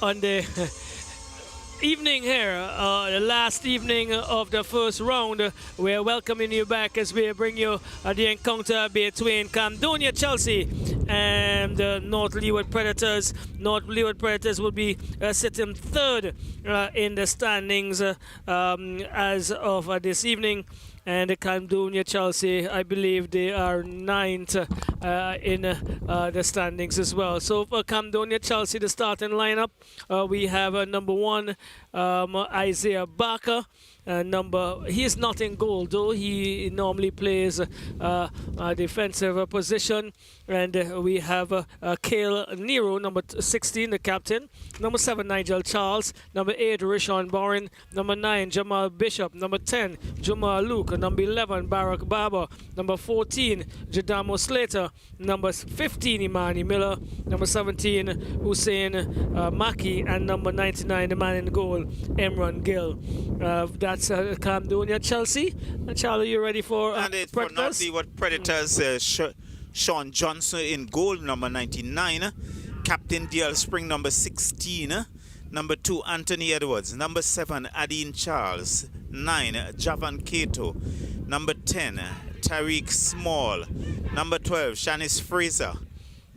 on the evening here, the last evening of the first round. We're welcoming you back as we bring you the encounter between Camdonia Chelsea and North Leeward Predators. North Leeward Predators will be sitting third in the standings as of this evening. And the Camdonia Chelsea, I believe they are ninth in the standings as well. So for Camdonia Chelsea, the starting lineup, we have number one, Isaiah Barker. He is not in goal though. He normally plays a defensive position. And we have Cale Nero, number 16, the captain. Number 7, Nigel Charles. Number 8, Rishon Boren. Number 9, Jamal Bishop. Number 10, Jamal Luke. Number 11, Barack Barber. Number 14, Jadamo Slater. Number 15, Imani Miller. Number 17, Hussein Maki. And number 99, the man in goal, Emron Gill. That's Camdonia Chelsea. And Charlie, you ready for and it's Predators? for North Leeward Predators, Sean Johnson in goal, number 99. Captain DL Spring, number 16. Number 2, Anthony Edwards. Number 7, Adine Charles. 9, Javan Cato. Number 10, Tariq Small. Number 12, Shanice Fraser.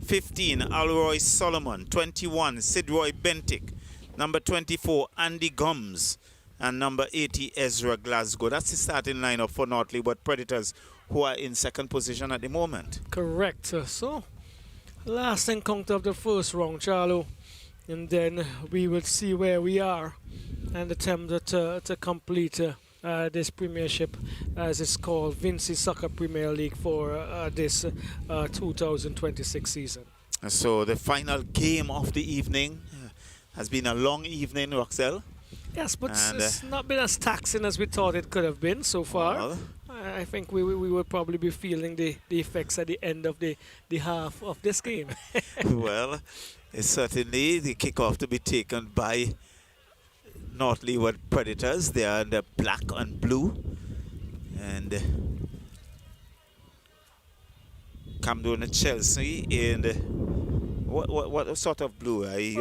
15, Alroy Solomon. 21, Sidroy Bentic. Number 24, Andy Gums. And number 80, Ezra Glasgow. That's the starting lineup for North Leeward Predators, who are in second position at the moment. Correct. So, last encounter of the first round, Charlo. And then we will see where we are and attempt to complete this premiership, as it's called, Vincy Soccer Premier League for this 2026 season. So the final game of the evening has been a long evening, Roxelle. Yes, but it's not been as taxing as we thought it could have been so far. Well, I think we will probably be feeling the effects at the end of the half of this game. well, it's certainly the kickoff to be taken by North Leeward Predators. They are in the black and blue. And Camdonia Chelsea in the what sort of blue? I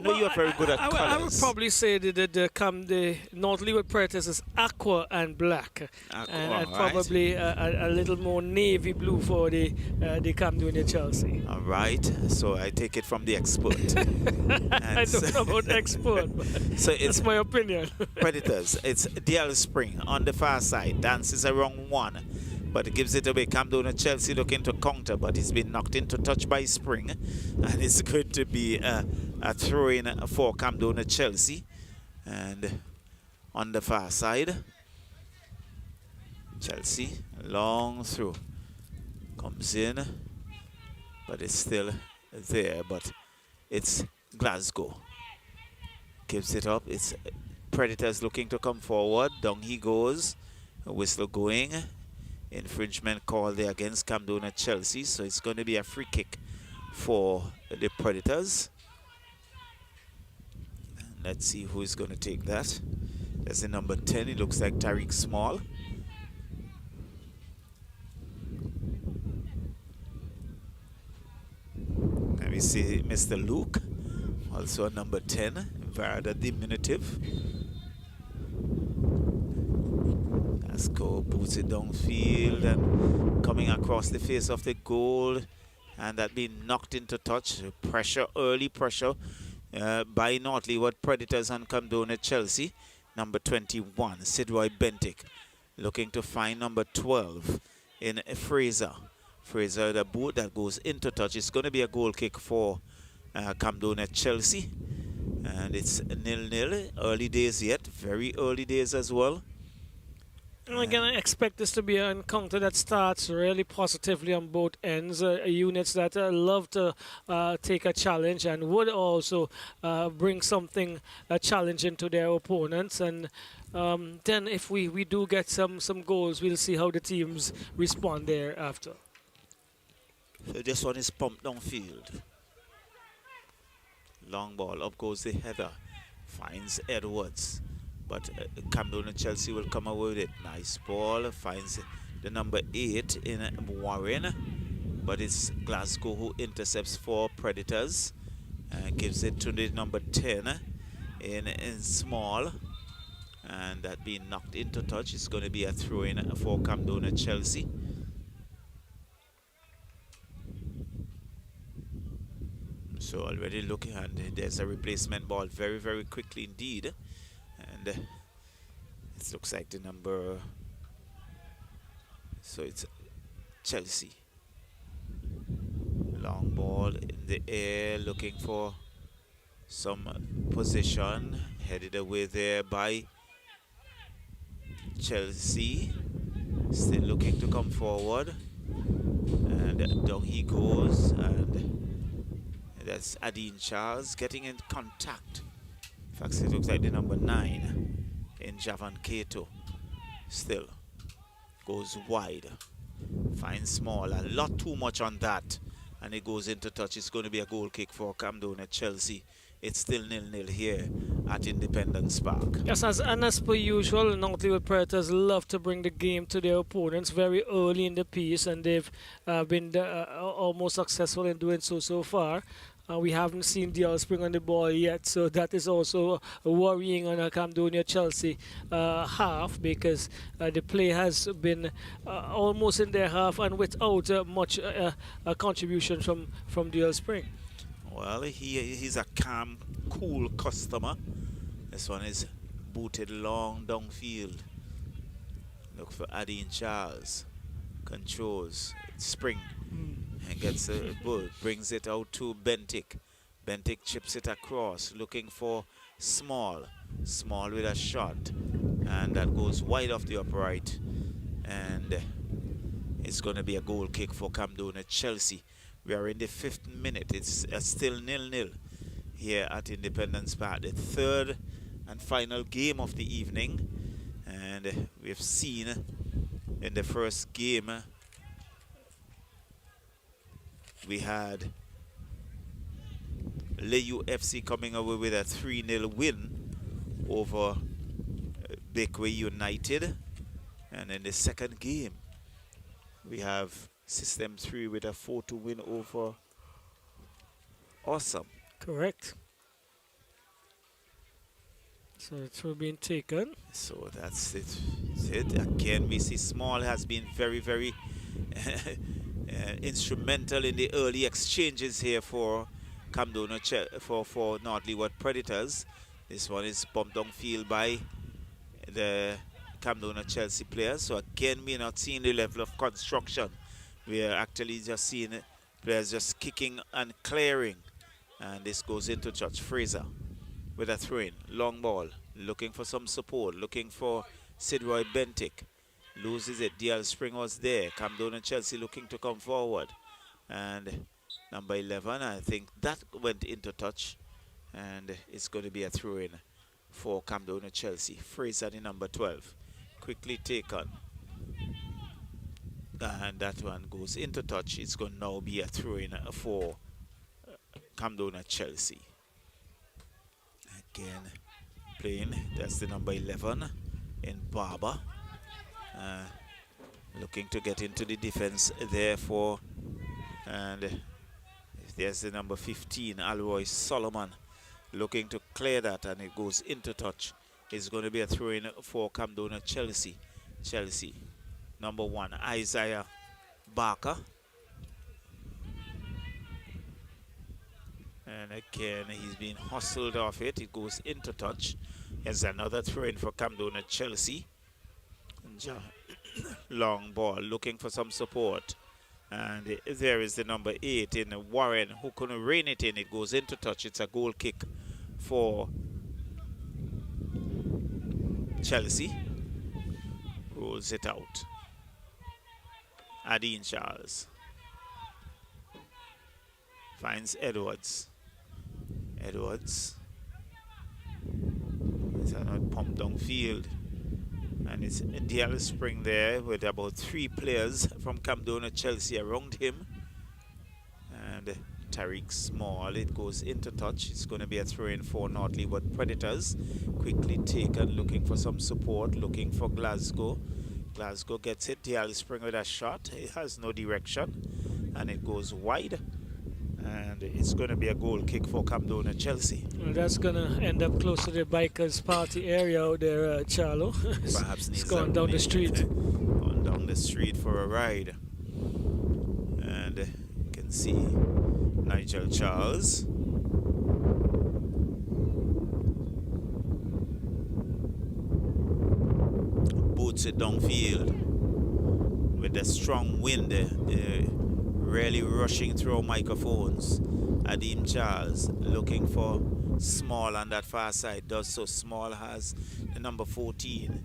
know you're very good at colors. I would probably say the North Leeward Predators is aqua and black, and probably a little more navy blue for the Camdonia Chelsea. All right, so I take it from the expert. I don't know about expert, but so that's my opinion. Predators, it's DL Spring on the far side, dances around one, but it gives it away. Camdonia Chelsea looking to counter, but he's been knocked into touch by Spring, and it's going to be a throw-in for Camdonia Chelsea. And on the far side, Chelsea, long through, comes in, but it's still there, but it's Glasgow. Gives it up. It's Predators looking to come forward. Down he goes. A whistle going. Infringement call there against Camdonia Chelsea, so it's going to be a free kick for the Predators. And let's see who is going to take that. That's the number 10. It looks like Tariq Small. And we see Mr. Luke, also number 10, via the diminutive. Glasgow puts it downfield and coming across the face of the goal, and that being knocked into touch. Pressure, early pressure by North Leeward Predators on Camdonia Chelsea. Number 21, Sidroy Bentic, looking to find number 12 in Fraser. Fraser, the boot that goes into touch. It's going to be a goal kick for Camdonia Chelsea, and it's 0-0. Early days yet, very early days as well. Again, I expect this to be an encounter that starts really positively on both ends. Units that love to take a challenge and would also bring something challenging to their opponents. And then if we do get some goals, we'll see how the teams respond thereafter. So this one is pumped downfield. Long ball, up goes the header. Finds Edwards. But Camdonia Chelsea will come away with it. Nice ball. Finds the number 8 in Warren. But it's Glasgow who intercepts for Predators. Gives it to the number 10 in small. And that being knocked into touch. It's going to be a throw-in for Camdonia Chelsea. So already looking, and there's a replacement ball very, very quickly indeed. And it looks like the number, so it's Chelsea. Long ball in the air, looking for some position, headed away there by Chelsea. Still looking to come forward, and down he goes, and that's Adine Charles getting in contact. In fact, it looks like the number 9 in Javan Cato. Still goes wide, finds small, a lot too much on that, and it goes into touch. It's going to be a goal kick for Camdonia Chelsea. It's still 0-0 here at Independence Park. Yes, and as per usual, Northwood Predators love to bring the game to their opponents very early in the piece, and they've been almost successful in doing so far. We haven't seen DL Spring on the ball yet, so that is also worrying on a Camdonia Chelsea half, because the play has been almost in their half and without much contribution from DL Spring. Well, he's a calm, cool customer. This one is booted long downfield. Look for Adine Charles. Controls. Spring. And gets a ball. Brings it out to Bentic. Bentic chips it across. Looking for Small. Small with a shot. And that goes wide off the upright. And it's going to be a goal kick for Camdonia Chelsea. We are in the 5th minute. It's still 0-0 here at Independence Park. The third and final game of the evening. And we've seen in the first game, we had Leyu FC coming away with a 3-0 win over Bakeway United. And in the second game, we have System 3 with a 4-2 win over Awesome. Correct. So it's being taken. So that's it. Again, we see Small has been very, very instrumental in the early exchanges here for Camdonia, for North Leeward Predators. This one is bumped downfield by the Camdonia Chelsea players. So again, we're not seeing the level of construction. We are actually just seeing players just kicking and clearing. And this goes into touch. Fraser with a throw-in. Long ball. Looking for some support. Looking for Sidroy Bentic. Loses it. DL Spring was there. Camdonia Chelsea looking to come forward. And number 11, I think that went into touch. And it's going to be a throw-in for Camdonia Chelsea. Fraser, the number 12. Quickly taken. And that one goes into touch. It's going to now be a throw-in for Camdonia Chelsea. Again, playing. That's the number 11 in Barber. Looking to get into the defense there for, and there's the number 15, Alroy Solomon. Looking to clear that, and it goes into touch. It's going to be a throw-in for Camdonia Chelsea. Chelsea. Number 1, Isaiah Barker. And again, he's being hustled off it. It goes into touch. Here's another throw-in for Camdonia Chelsea. Long ball, looking for some support. And there is the number 8 in Warren, who couldn't rein it in. It goes into touch. It's a goal kick for Chelsea. Rolls it out. Adine Charles finds Edwards. Edwards. It's another pump downfield. And it's DL Spring there with about 3 players from Camdonia Chelsea around him. And Tariq Small, it goes into touch. It's going to be a throw-in for North Leeward Predators. Quickly taken, looking for some support, looking for Glasgow. Glasgow gets it. DL Spring with a shot. It has no direction. And it goes wide. And it's going to be a goal kick for Camdonia Chelsea. Well, that's going to end up close to the bikers party area out there, Charlo. Perhaps it's going down the street. Going down the street for a ride. And you can see Nigel Charles. Boots it downfield with the strong wind. Really rushing through microphones. Adim Charles looking for Small on that far side. Does so. Small has the number 14.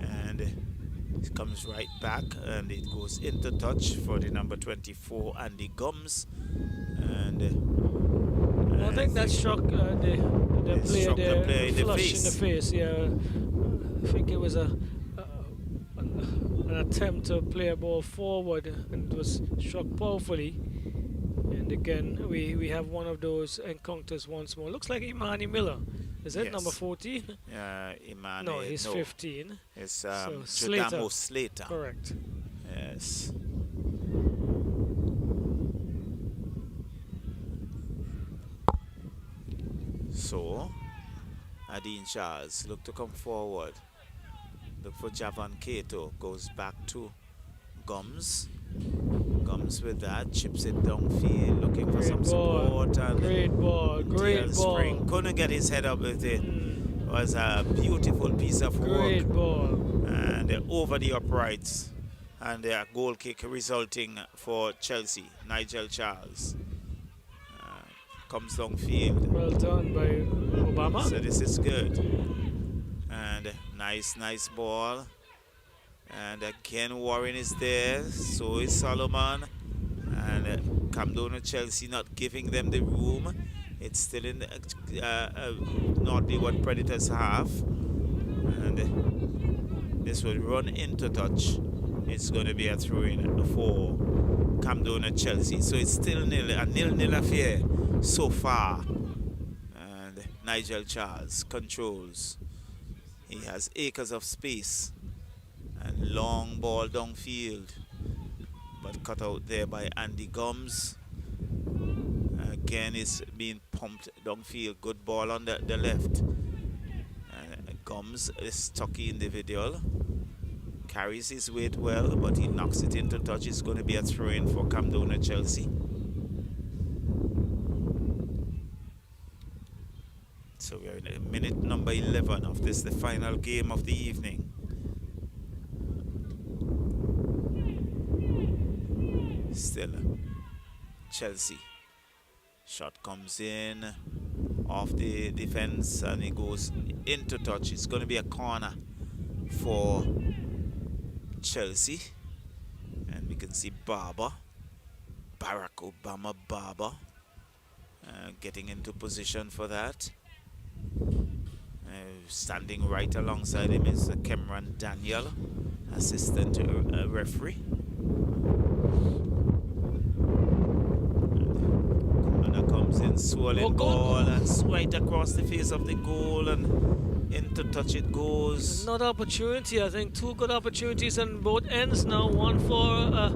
And it comes right back and it goes into touch for the number 24, Andy Gums. And I think that struck the player there flush in the face. Yeah, I think it was an attempt to play a ball forward and it was struck powerfully. And again, we have one of those encounters once more. Looks like Imani Miller. Is it number 14? Imani. No, he's 15. It's Slater. Slater. Correct. Yes. So, Adine Charles look to come forward. Look for Javan Cato. Goes back to Gums. Gums with that. Chips it downfield. Looking for some support. And great ball. Great ball. Spring couldn't get his head up with it. It was a beautiful piece of work. Great ball. And over the uprights. And a goal kick resulting for Chelsea. Nigel Charles. Comes downfield. Well done by Obama. So this is good. And nice ball. And again Warren is there. So is Solomon. And Camdonia Chelsea not giving them the room. It's still in not the what Predators have. And this will run into touch. It's going to be a throw-in for Camdonia Chelsea. So it's still a nil-nil affair so far. And Nigel Charles controls. He has acres of space. And long ball downfield. But cut out there by Andy Gums. Again, it's being pumped downfield. Good ball on the left. Gums, a stocky individual. Carries his weight well, but he knocks it into touch. It's going to be a throw-in for Camdonia Chelsea. So we're in minute number 11 of this, the final game of the evening. Still Chelsea. Shot comes in off the defense and it goes into touch. It's going to be a corner for Chelsea. And we can see Barack Obama getting into position for that. Standing right alongside him is Cameron Daniel, assistant referee. Corner comes in, swollen ball, and right across the face of the goal, and into touch it goes. Another opportunity, I think. Two good opportunities on both ends now. One for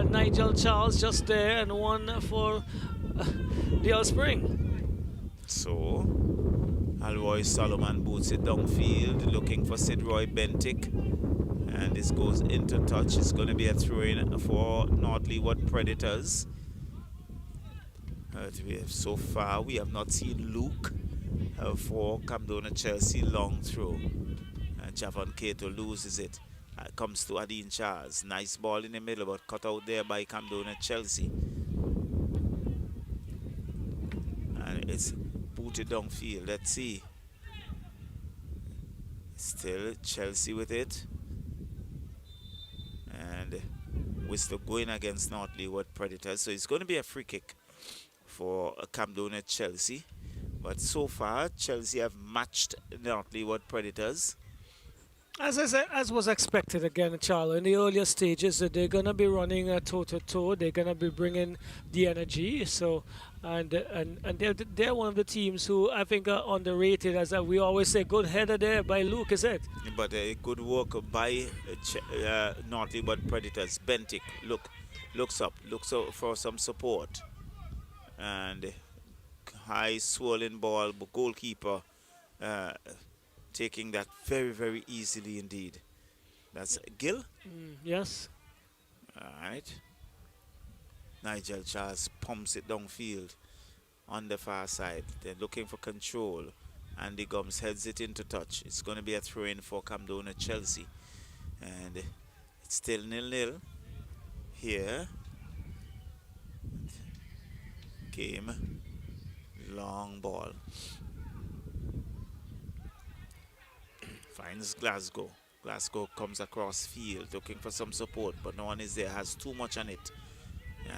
Nigel Charles just there, and one for the Spring. So Alroy Solomon boots it downfield, looking for Sidroy Bentic. And this goes into touch. It's going to be a throw-in for North Leeward Predators. So far, we have not seen Luke for Camdonia Chelsea long throw. Javon Cato loses it. Comes to Adine Charles. Nice ball in the middle, but cut out there by Camdonia Chelsea. And it's booted downfield. Let's see. Still Chelsea with it. And we're still going against North Leeward Predators. So it's going to be a free kick for Camdonia Chelsea. But so far, Chelsea have matched North Leeward Predators. As I said, as was expected again, Charlie, in the earlier stages, they're going to be running a toe-to-toe. They're going to be bringing the energy. So, and they're one of the teams who I think are underrated. As we always say, good header there by Luke, is it? But good work by North Leeward Predators. Bentic looks up for some support. And high swollen ball, but goalkeeper taking that very, very easily indeed. That's Gill. Yes. All right. Nigel Charles pumps it downfield on the far side. They're looking for control. Andy Gums heads it into touch. It's going to be a throw-in for Camdonia Chelsea. And it's still 0-0 here. Game. Long ball. Finds Glasgow. Glasgow comes across field looking for some support, but no one is there. Has too much on it.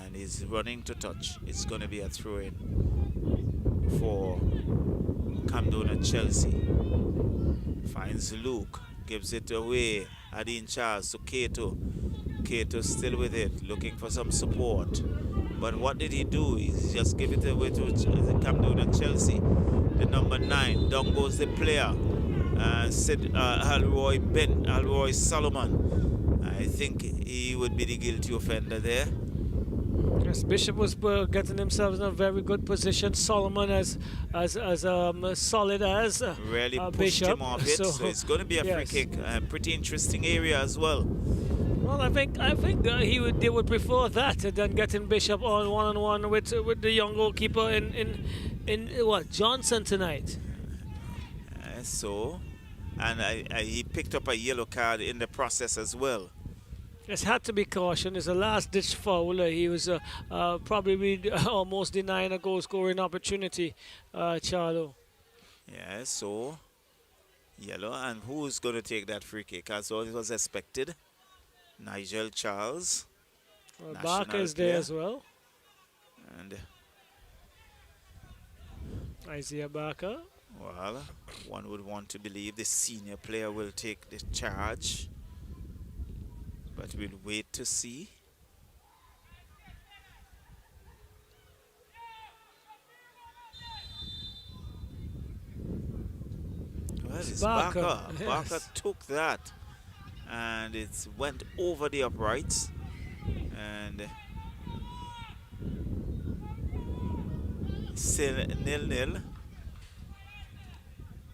And is running to touch. It's going to be a throw-in for Camdonia Chelsea. Finds Luke. Gives it away. Adine Charles to Kato. Kato still with it. Looking for some support. But what did he do? He just gave it away to Camdonia Chelsea. The number 9. Down goes the player. Alroy Solomon. I think he would be the guilty offender there. Yes, Bishop was getting himself in a very good position. Solomon as solid as really pushed Bishop. him off it, so it's going to be a free kick. Pretty interesting area as well. Well, I think they would prefer that than getting Bishop on one-on-one with the young goalkeeper in what, Johnson tonight. He picked up a yellow card in the process as well. It's had to be caution. It's a last-ditch foul. He was probably almost denying a goal-scoring opportunity, Charlo. Yeah, so yellow, and who's going to take that free kick? As it was expected. Nigel Charles. Well, Barker is there as well. And Isaiah Barker. Well, one would want to believe the senior player will take the charge. But we'll wait to see. Well, it's Barker. Yes. Barker took that. And it went over the uprights. And still 0-0.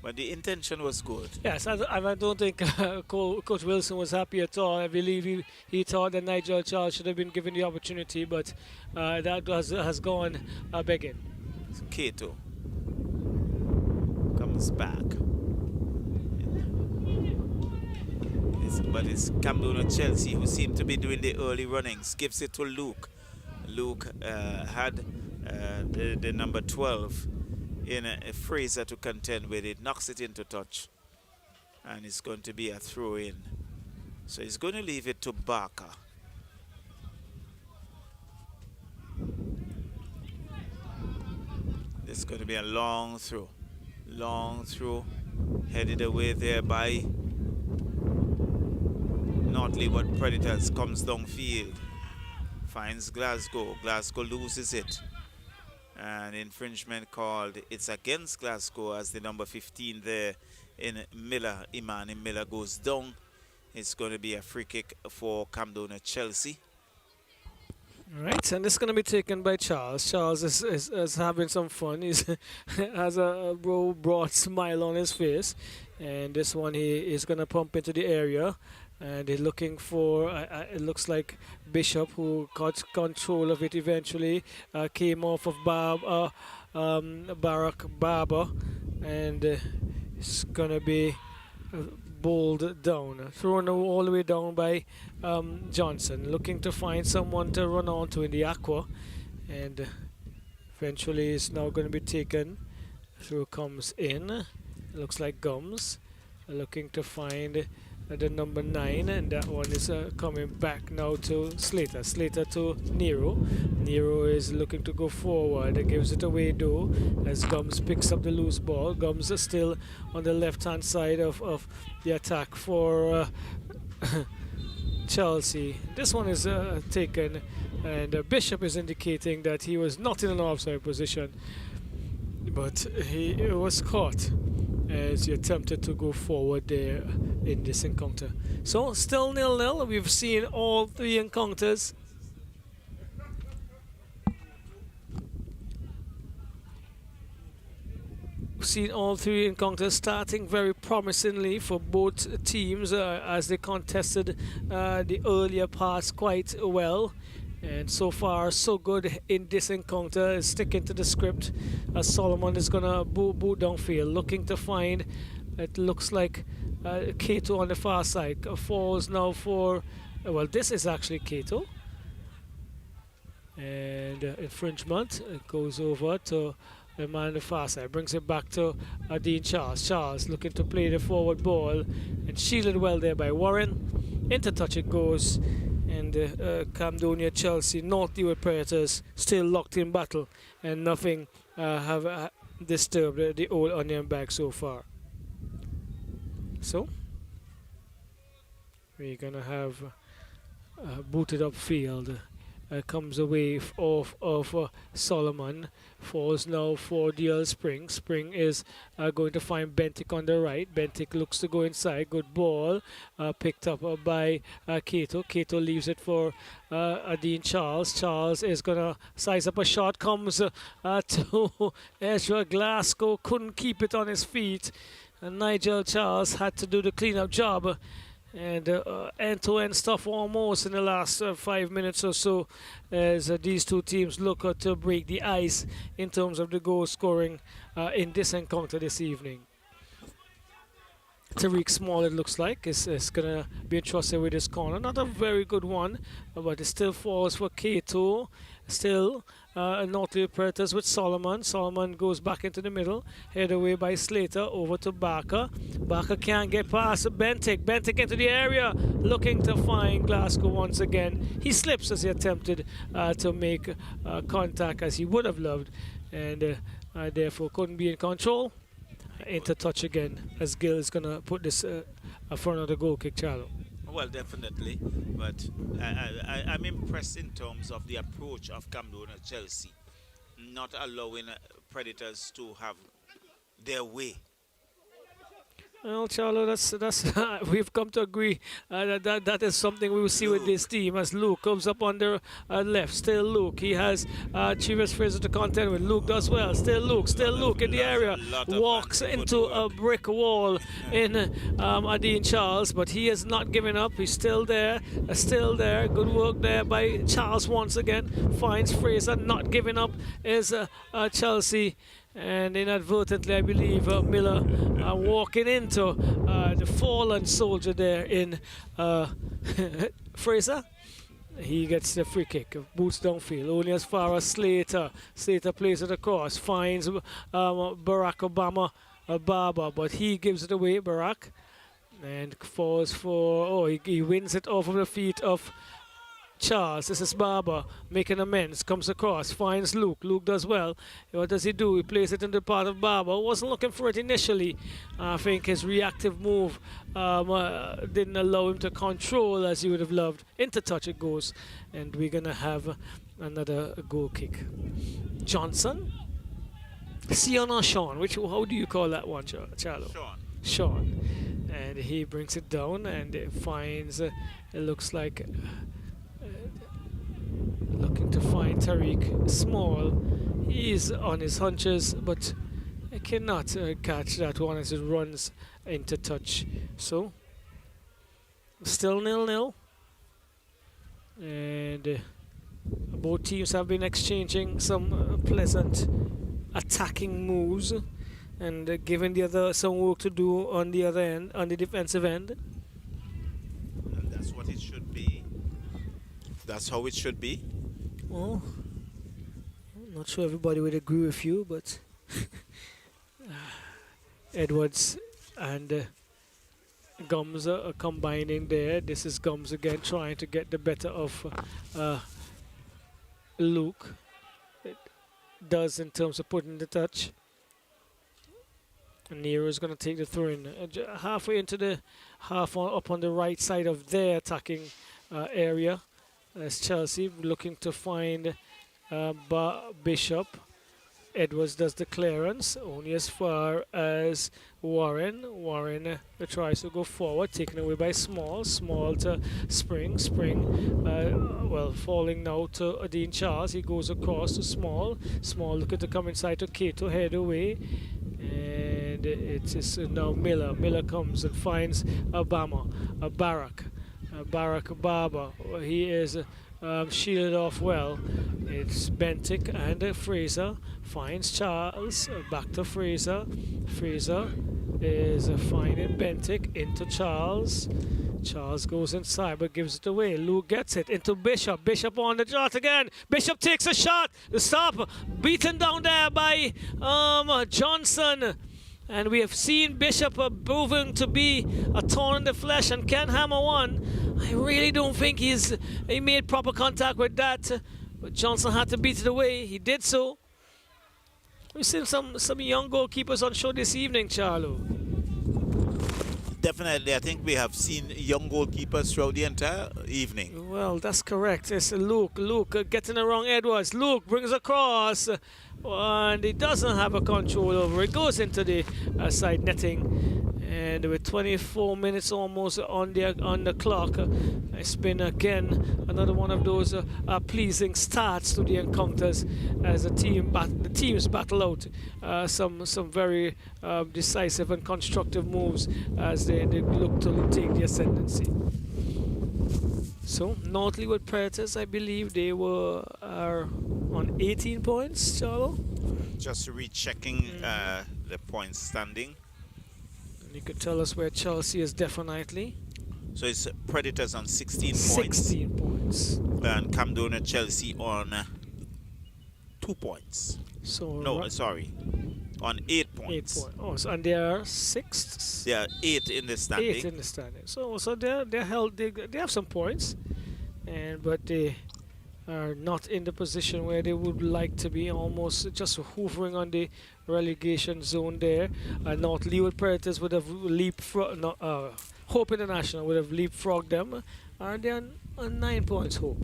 But the intention was good. Yes, I don't think Coach Wilson was happy at all. I believe he thought that Nigel Charles should have been given the opportunity, but that has gone begging. So Kato comes back. But it's Camdonia Chelsea who seem to be doing the early runnings. Gives it to Luke. Luke had the number 12 in a Fraser to contend with it. Knocks it into touch. And it's going to be a throw-in. So he's going to leave it to Barker. This is going to be a long throw. Long throw. Headed away there by North Leeward Predators. Comes downfield. Finds Glasgow. Glasgow loses it. And infringement called. It's against Glasgow as the number 15 there in Miller. Imani Miller goes down. It's going to be a free kick for Camdonia Chelsea. All right, and this is going to be taken by Charles. Charles is having some fun. He has a broad smile on his face. And this one he is going to pump into the area. And he's looking for, it looks like Bishop, who got control of it eventually, came off of Barack Barber, and it's going to be bowled down, thrown all the way down by Johnson, looking to find someone to run onto in the aqua, and eventually it's now going to be taken. Through comes in, it looks like Gums, looking to find the number 9, and that one is coming back now to Slater. Slater to Nero. Nero is looking to go forward. It gives it away though as Gums picks up the loose ball. Gums is still on the left-hand side of the attack for Chelsea. This one is taken, and Bishop is indicating that he was not in an offside position, but he was caught as he attempted to go forward there in this encounter. So still 0-0. We've seen all 3 encounters. seen all three encounters starting very promisingly for both teams as they contested the earlier parts quite well. And so far, so good in this encounter. Sticking to the script. Solomon is going to boot downfield, looking to find, it looks like, Kato on the far side. Falls now for, well, this is actually Kato. And infringement. It goes over to the man on the far side. Brings it back to Dean Charles. Charles looking to play the forward ball. And shielded well there by Warren. Into touch it goes. And Camdonia, Chelsea, Northwood Predators still locked in battle, and nothing have disturbed the old onion bag so far. So we're gonna have booted up field. Comes away of Solomon, falls now for DL Spring. Spring is going to find Bentic on the right. Bentic looks to go inside. Good ball picked up by Kato. Kato leaves it for Dean Charles. Charles is going to size up a shot. Comes to Ezra Glasgow. Couldn't keep it on his feet. And Nigel Charles had to do the cleanup job. And end-to-end stuff almost in the last 5 minutes or so as these two teams look to break the ice in terms of the goal scoring in this encounter this evening. Tariq Small, it looks like, is going to be entrusted with this corner. Not a very good one, but it still falls for Kato. Still, Northwood Predators with Solomon. Solomon goes back into the middle. Head away by Slater. Over to Barker. Barker can't get past Bentic. Bentic into the area. Looking to find Glasgow once again. He slips as he attempted to make contact as he would have loved. And therefore couldn't be in control. Into touch again as Gill is going to put this for another goal kick, Charlo. Well, definitely, but I'm impressed in terms of the approach of Camdonia Chelsea, not allowing Predators to have their way. Well, Charlo, that's we've come to agree that is something we will see with this team as Luke comes up on the left. Still Luke. He has Chivas Fraser to contend with. Luke does well. Still Luke in the area. Walks into a brick wall in Dean Charles, but he is not giving up. He's still there. Good work there by Charles once again. Finds Fraser. Not giving up is Chelsea. And inadvertently, I believe, Miller walking into the fallen soldier there in Fraser. He gets the free kick, boots downfield, only as far as Slater. Slater plays it across, finds Barack Obama Barber, but he gives it away, Barack. And falls for, he wins it off of the feet of Charles. This is Barber making amends, comes across, finds Luke. Luke does well. What does he do? He plays it in the part of Barber. Wasn't looking for it initially. I think his reactive move didn't allow him to control as he would have loved. Into touch it goes, and we're gonna have another goal kick. Johnson, Sion or Sean? How do you call that one, Charlo? Sean. And he brings it down and it finds. It looks like. Looking to find Tariq Small. He's on his hunches, but I cannot catch that one as it runs into touch. So, still 0-0. And both teams have been exchanging some pleasant attacking moves and giving the other some work to do on the other end, on the defensive end. And that's what it should be. That's how it should be. Well, I'm not sure everybody would agree with you, but Edwards and Gums are combining there. This is Gums again trying to get the better of Luke. It does in terms of putting the touch. And Nero is going to take the throw in. Halfway into the up on the right side of their attacking area. As Chelsea looking to find Bishop. Edwards does the clearance only as far as Warren. Warren tries to go forward, taken away by Small. Small to Spring. Spring, falling now to Dean Charles. He goes across to Small. Small looking to come inside to Kato, head away. it is now Miller. Miller comes and finds Obama, Barack Barber. He is shielded off well. It's Bentic and Fraser finds Charles. Back to Fraser. Fraser is finding Bentic into Charles. Charles goes inside but gives it away. Luke gets it into Bishop. Bishop on the shot again. Bishop takes a shot. The stop. Beaten down there by Johnson. And we have seen Bishop proving to be a thorn in the flesh and can hammer one. I really don't think he made proper contact with that. But Johnson had to beat it away. He did so. We've seen some young goalkeepers on show this evening, Charlo. Definitely, I think we have seen young goalkeepers throughout the entire evening. Well, that's correct. It's Luke. Luke getting around Edwards. Luke brings across, and he doesn't have a control over it. Goes into the side netting, and with 24 minutes almost on the clock, it's been again another one of those pleasing starts to the encounters as the teams battle out some very decisive and constructive moves as they look to take the ascendancy. So North Leeward Predators, I believe they are on 18 points, Charlo. Just rechecking the points standing. You could tell us where Chelsea is definitely. So it's Predators on 16 points. 16 points. And Camdonia Chelsea on 2 points. So no, sorry. On 8 points. 8 points. Oh, so, and they are sixth? They are 8 in the standing. 8 in the standing. So they're held. They have some points, but they are not in the position where they would like to be, almost just hovering on the relegation zone there. North Leeward Predators would have Hope International would have leapfrogged them. Are they on 9 points, Hope?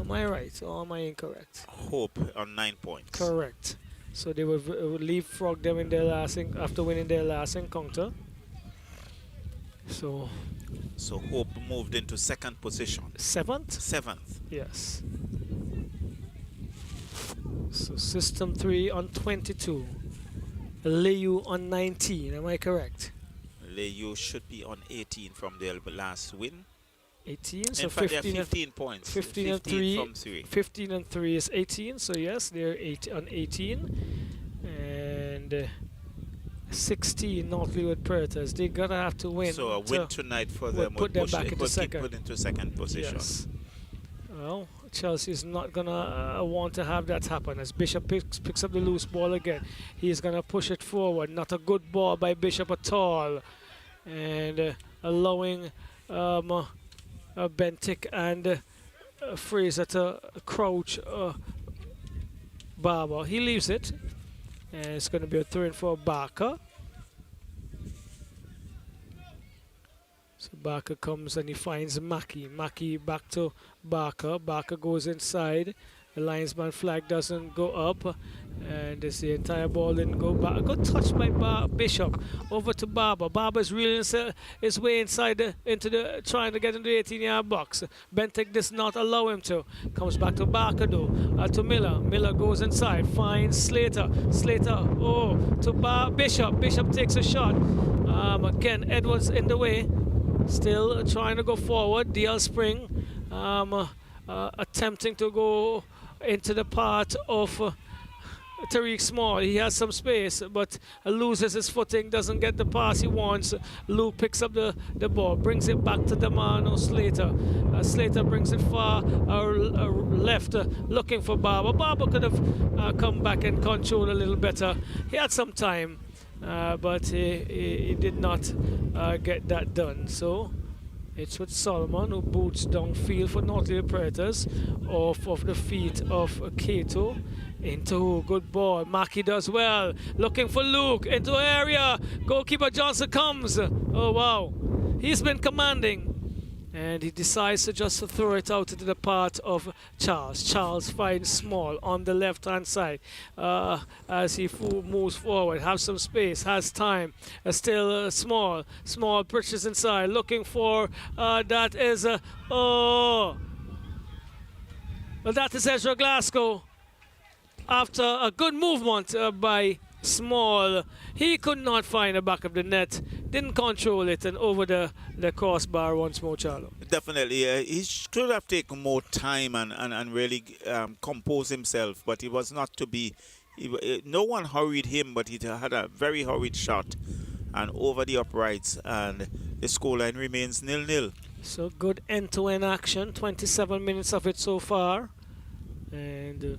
Am I right or am I incorrect? Hope on 9 points. Correct. So they would leapfrog them in their after winning their last encounter. So Hope moved into second position. Seventh? Seventh. Yes. So System 3 on 22. Leyu on 19. Am I correct? Leyu should be on 18 from their last win. 18. So in fact, 15 they're 15 points. 15 and 3 from 3. 15 and 3 is 18. So yes, they're on 18. And 16 North Leeward Predators. They gotta have to win. So a win tonight for them put them back into second. Put into second position. Yes. Well, Chelsea is not gonna want to have that happen as Bishop picks up the loose ball again. He's gonna push it forward. Not a good ball by Bishop at all, and allowing Bentic and Fraser to crouch Barber. He leaves it. And it's going to be a throw in for Barker. So Barker comes and he finds Mackey. Mackey back to Barker. Barker goes inside. The linesman flag doesn't go up. And the entire ball didn't go back. A good touch by Bishop. Over to Barber. Barber's reeling his way inside trying to get into the 18-yard box. Bentic does not allow him to. Comes back to Barker though. To Miller. Miller goes inside. Finds Slater. Slater. Oh, to Bishop. Bishop takes a shot. Again, Edwards in the way. Still trying to go forward. DL Spring attempting to go into the part of Tariq Small. He has some space but loses his footing, doesn't get the pass he wants. Luke picks up the ball, brings it back to Damano Slater. Slater brings it far left, looking for Barber. Barber could have come back and control a little better. He had some time, but he did not get that done. So it's with Solomon, who boots downfield for North Leeward Predators, off of the feet of Cato. Into good ball. Mackey does well. Looking for Luke into area. Goalkeeper Johnson comes. Oh wow. He's been commanding. And he decides to just throw it out into the part of Charles. Charles finds Small on the left-hand side as he moves forward. Has some space, has time. Still Small. Small pushes inside. Looking for that is well, that is Ezra Glasgow. After a good movement by small. He could not find the back of the net, didn't control it, and over the crossbar once more, Charlo. Definitely, he should have taken more time and really compose himself, but it was not to be. No one hurried him, but he had a very hurried shot and over the uprights, and the scoreline remains 0-0. So good end-to-end action, 27 minutes of it so far, and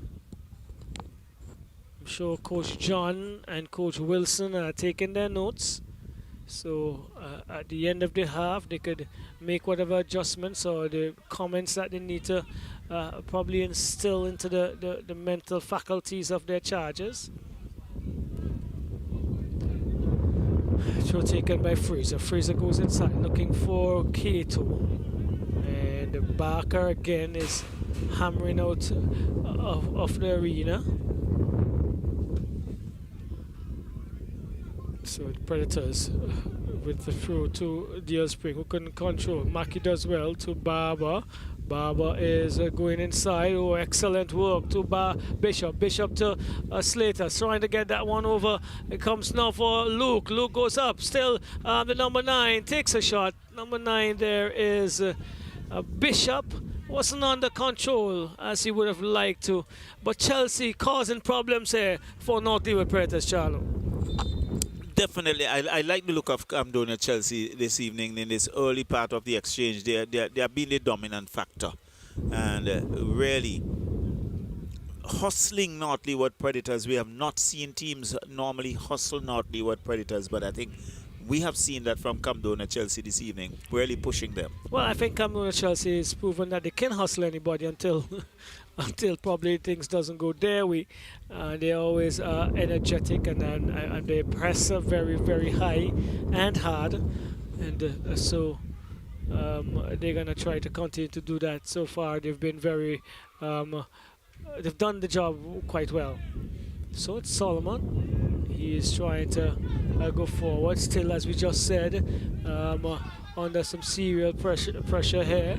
I'm sure Coach John and Coach Wilson are taking their notes. So at the end of the half, they could make whatever adjustments or the comments that they need to probably instill into the mental faculties of their charges. Throw taken by Fraser. Fraser goes inside looking for Kato. And Barker again is hammering out of the arena. So the Predators with the throw to DL Spring, who couldn't control. Mackey does well to Barber. Barber is going inside. Oh, excellent work to Bishop. Bishop to Slater, trying to get that one over. It comes now for Luke. Luke goes up. Still the number 9 takes a shot. Number 9 there is Bishop. Wasn't under control as he would have liked to. But Chelsea causing problems here for North Leeward Predators, Charlo. Definitely, I like the look of Camdonia Chelsea this evening in this early part of the exchange. They have been the dominant factor and really hustling North Leeward Predators. We have not seen teams normally hustle North Leeward Predators, but I think we have seen that from Camdonia Chelsea this evening, really pushing them. Well, I think Camdonia Chelsea has proven that they can hustle anybody until until probably things doesn't go their way. They always are energetic and they press very, very high and hard. And so they're going to try to continue to do that. So far, they've been very, they've done the job quite well. So it's Solomon. He is trying to go forward. Still, as we just said, under some serious pressure here.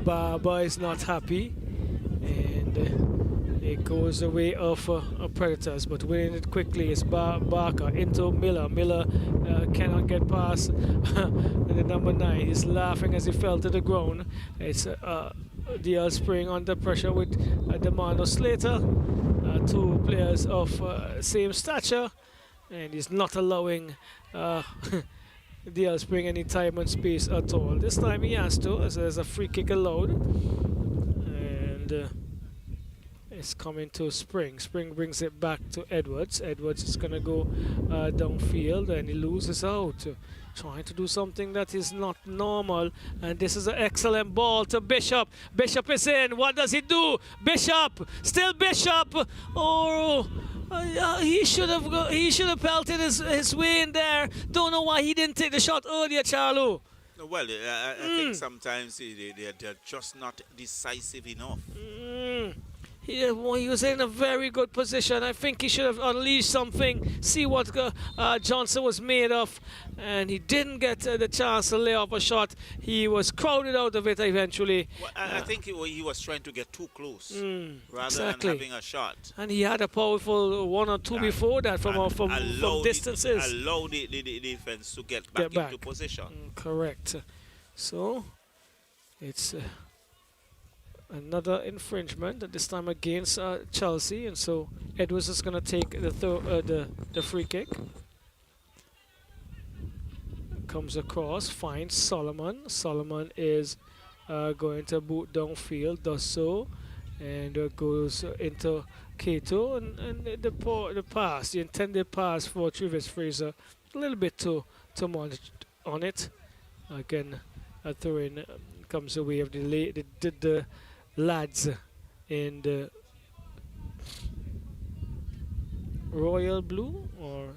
Barber is not happy. And it goes the way of Predators, but winning it quickly is Barker into Miller. Miller cannot get past the number 9. He's laughing as he fell to the ground. It's DL Spring under pressure with Demando Slater, 2 players of same stature, and he's not allowing DL Spring any time and space at all. This time he has to, as there's a free kick allowed. It's coming to Spring. Spring brings it back to Edwards. Edwards is going to go downfield and he loses out. Trying to do something that is not normal. And this is an excellent ball to Bishop. Bishop is in. What does he do? Bishop! Still Bishop! Oh! He should have pelted his way in there. Don't know why he didn't take the shot earlier, Charlo. Well, I think sometimes they're just not decisive enough. He was in a very good position. I think he should have unleashed something, see what Johnson was made of, and he didn't get the chance to lay off a shot. He was crowded out of it eventually. Well, I think he was trying to get too close rather exactly. than having a shot. And he had a powerful 1 or 2 before that from distances. Allow the defense to get back into position. Correct. So it's another infringement, this time against Chelsea, and so Edwards is going to take the free kick. Comes across, finds Solomon. Solomon is going to boot downfield, does so, and goes into Kato, and the pass, the intended pass for Travis Fraser, a little bit too much on it. Again, a throw-in comes away of the lads in the royal blue or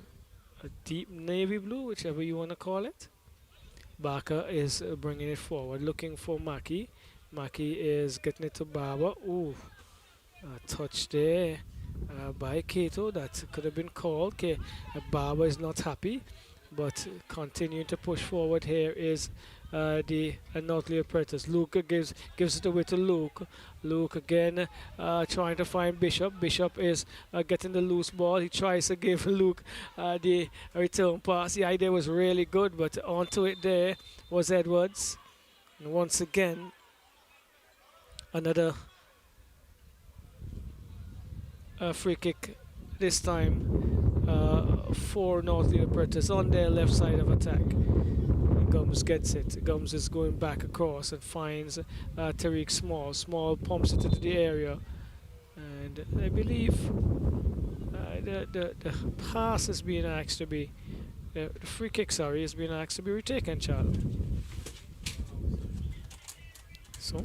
a deep navy blue, whichever you want to call it. Barker is bringing it forward, looking for Mackey. Mackey is getting it to Barber. Ooh, a touch there by Kato that could have been called. Okay, Barber is not happy. but continuing to push forward here is the Northley Predators. Luke gives it away to Luke. Luke again trying to find Bishop. Bishop is getting the loose ball. He tries to give Luke the return pass. The idea was really good, but onto it there was Edwards. And once again, another free kick, this time for Northley Predators on their left side of attack. And Gums gets it. Gums is going back across and finds Tariq Small. Small pumps it into the area, and I believe the pass is being asked to be the free kick, sorry, is being asked to be retaken, child. So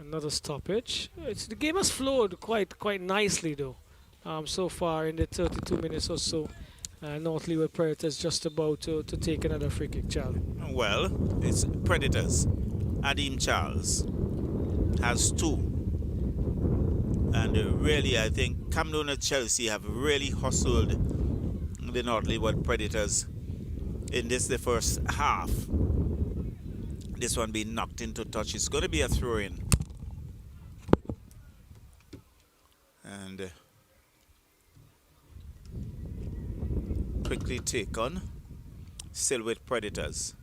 another stoppage. The game has flowed quite nicely though. So far in the 32 minutes or so, North Leeward Predators just about to take another free kick, child. Well, it's Predators. Adim Charles has 2. And really, I think Camdonia Chelsea have really hustled the North Leeward Predators in this, the first half. This one being knocked into touch. It's going to be a throw-in. And quickly take on. Still with Predators.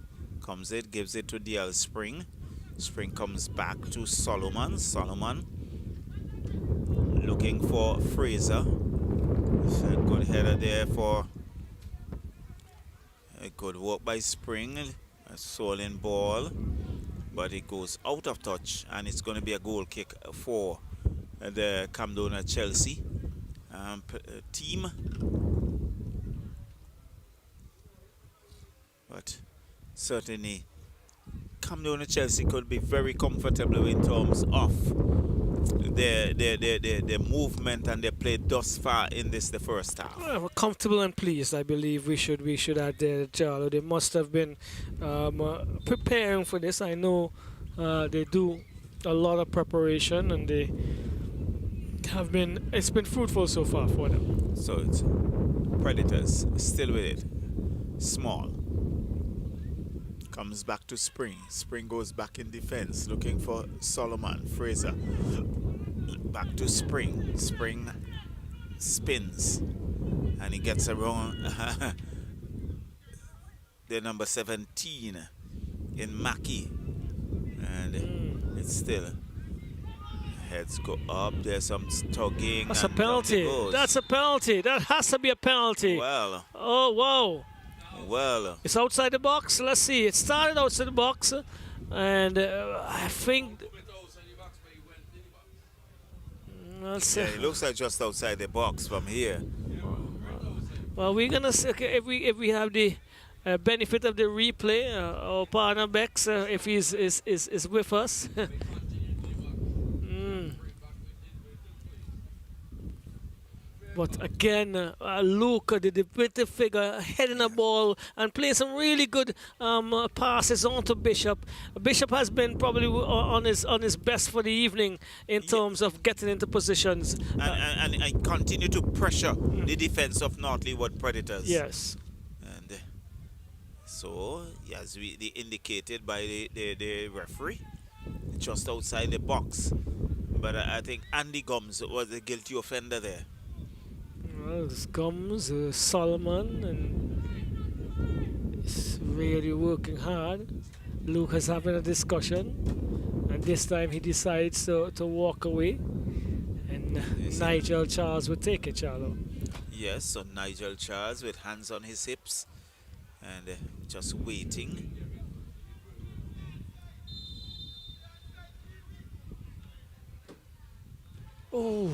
Comes it, gives it to DL Spring. Spring comes back to Solomon. Solomon looking for Fraser. A good header there for a good work by Spring. A soling ball, but it goes out of touch, and it's going to be a goal kick for the Camdonia Chelsea team. But certainly Camdonia Chelsea could be very comfortable in terms of their movement and their play thus far in this, the first half. Well, we're comfortable and pleased, I believe we should add there, Charlo. They must have been preparing for this. I know they do a lot of preparation, and it's been fruitful so far for them. So it's Predators still with it. Small comes back to Spring. Spring goes back in defense, looking for Solomon. Fraser back to Spring. Spring spins, and he gets around the number 17 in Mackey, and it's still heads go up. There's some tugging. That's a penalty. That's a penalty. That has to be a penalty. Well. Oh wow. Well. It's outside the box. Let's see. It started outside the box, and I think. Yeah, it looks like just outside the box from here. Well, we're gonna see, okay, if we have the benefit of the replay. Our partner Bex, if he's is with us. But again, Luke, the defensive figure, heading the ball and playing some really good passes onto Bishop. Bishop has been probably on his best for the evening in terms of getting into positions. And continue to pressure the defense of North Leeward Predators. Yes. And so, as we indicated by the referee, just outside the box. But I think Andy Gums was the guilty offender there. Well, this Gums, Solomon, and it's really working hard. Luke is having a discussion, and this time he decides to walk away, and Nigel Charles will take it, Charlo. Yes, so Nigel Charles with hands on his hips and just waiting. Oh.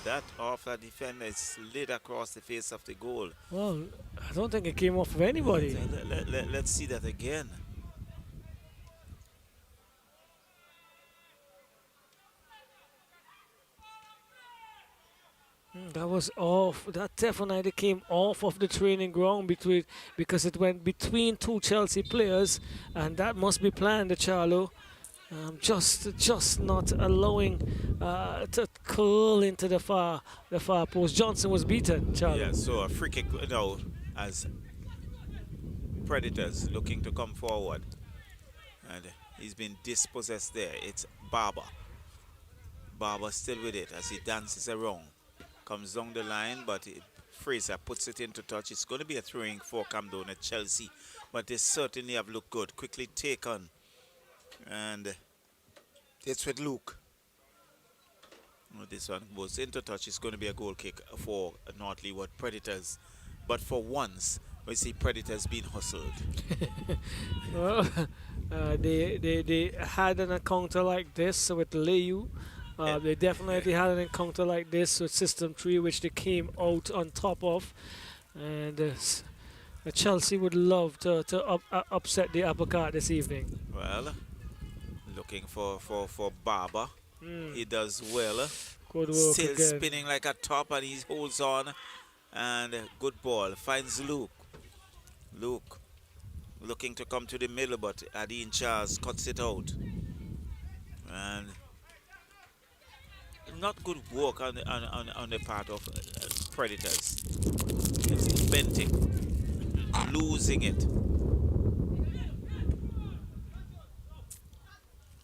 That off that defender slid across the face of the goal. Well, I don't think it came off of anybody. Let's see that again. That was off. That definitely came off of the training ground because it went between two Chelsea players, and that must be planned, Charlo. Just not allowing to curl into the far post. Johnson was beaten, Charlie. Yeah, so a free kick now as Predators looking to come forward. And he's been dispossessed there. It's Barber. Barber still with it as he dances around. Comes down the line, but Fraser puts it into touch. It's going to be a throwing for Camdonia at Chelsea. But they certainly have looked good. Quickly taken. And it's with Luke. This one goes into touch. It's going to be a goal kick for North Leeward Predators. But for once, we see Predators being hustled. Well, they had an encounter like this with Leyu. They definitely had an encounter like this with System 3, which they came out on top of. And Chelsea would love to upset the apple cart this evening. Well, looking for Barber. He does well. Good work Still again. spinning like a top, and he holds on. And good ball. Finds Luke. Luke looking to come to the middle, but Adine Charles cuts it out. And not good work on the part of Predators. It's bending, losing it.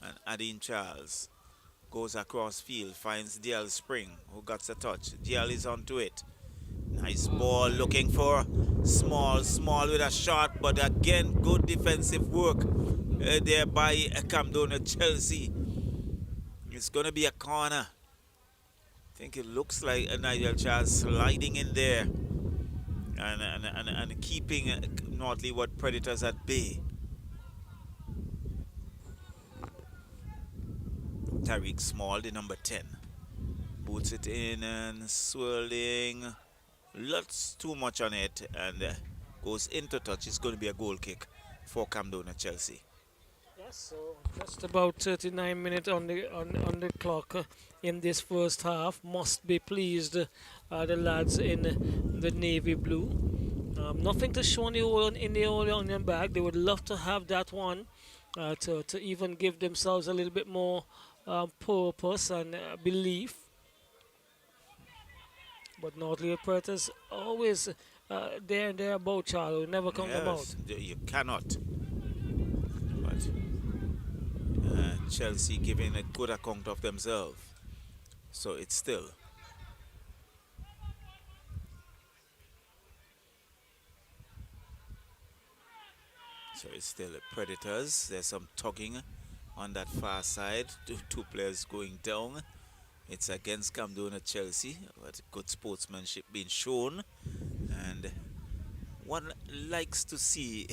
And Adine Charles goes across field, finds DL Spring, who got a touch. DL is onto it. Nice ball, looking for small with a shot, but again, good defensive work there by Camdonia Chelsea. It's going to be a corner. I think it looks like a Nigel Charles sliding in there and keeping North Leeward Predators at bay. Tariq Small, the number 10, boots it in and swirling. Lots too much on it and goes into touch. It's going to be a goal kick for Camdonia Chelsea. Yes, so just about 39 minutes on the clock in this first half. Must be pleased, the lads in the navy blue. Nothing to show in the old onion bag. They would love to have that one to even give themselves a little bit more purpose and belief. But North Leeward Predators always there and thereabout, Charlie. Never count them out. You cannot. But Chelsea giving a good account of themselves. So it's still. So it's still Predators. There's some tugging on that far side. Two players going down. It's against Camdonia Chelsea, but good sportsmanship being shown, and one likes to see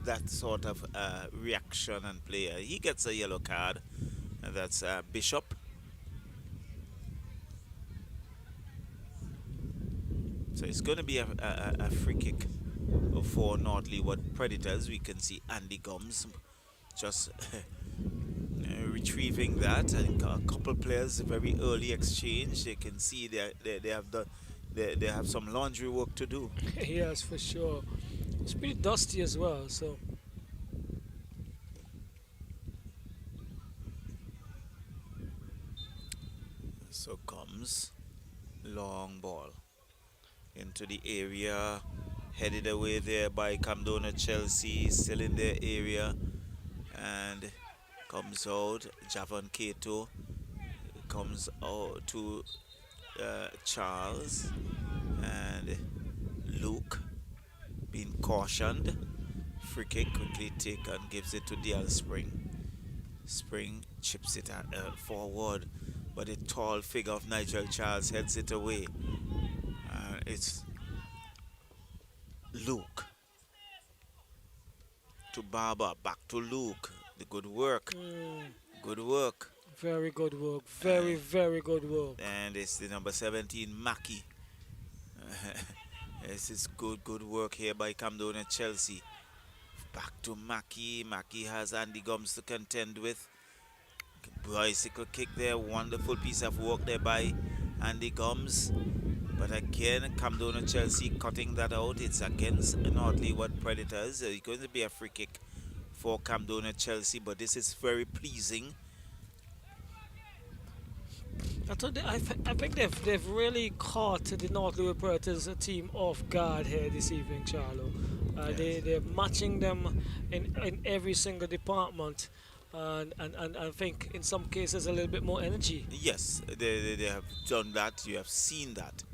that sort of reaction and player. He gets a yellow card, and that's Bishop. So it's going to be a free kick for North Leeward Predators. We can see Andy Gums just retrieving that, and a couple players very early exchange. They can see they have some laundry work to do. Yes, for sure. It's pretty dusty as well. So comes long ball into the area, headed away there by Camdonia Chelsea, still in their area, and comes out. Javon Cato comes out to Charles, and Luke being cautioned. Free kick quickly taken, gives it to DL Spring. Spring chips it forward, but a tall figure of Nigel Charles heads it away. It's Luke to Barber, back to Luke. The good work. Good work. Very good work. Very good work. And it's the number 17, Mackie. This is good work here by Camdonia Chelsea. Back to Mackie. Mackie has Andy Gums to contend with. Bicycle kick there. Wonderful piece of work there by Andy Gums. But again, Camdonia Chelsea cutting that out. It's against North Leeward Predators. It's going to be a free kick for Camdonia Chelsea, but this is very pleasing. I think they've really caught the North Louis Predators team off guard here this evening, Charlo. Yes. They're matching them in every single department, and I think in some cases a little bit more energy. Yes, they have done that. You have seen that.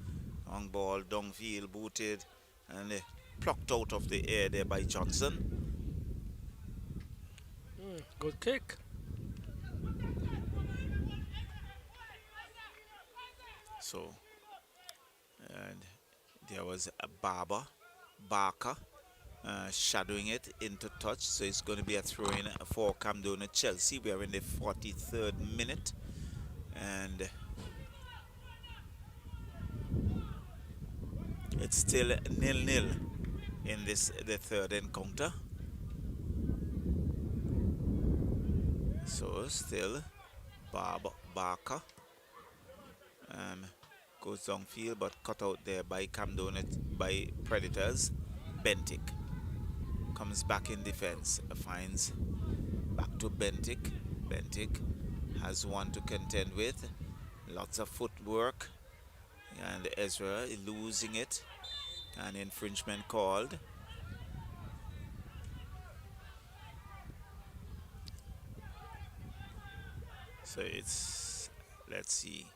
Long ball, downfield, booted, and plucked out of the air there by Johnson. Good kick. So, and there was a Barker, shadowing it into touch. So it's going to be a throw-in for Camdonia Chelsea. We are in the 43rd minute, and it's still 0-0 in the third encounter. So still Barker goes downfield, but cut out there by Camdonia, by Predators. Bentic comes back in defense, finds back to Bentic. Bentic has one to contend with. Lots of footwork, and Ezra is losing it. An infringement called. So it's, let's see,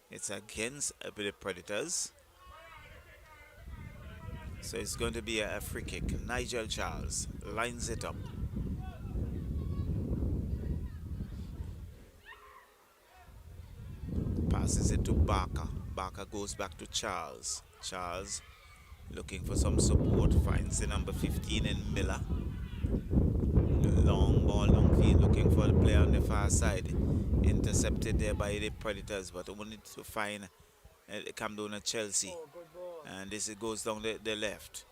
it's against the Predators. So it's going to be a free kick. Nigel Charles lines it up. Passes it to Barker. Barker goes back to Charles. Charles looking for some support. Finds the number 15 in Miller. Long ball, long field, looking for the player on the far side. Intercepted there by the Predators, but only to find Camdonia Chelsea. And this goes down the left.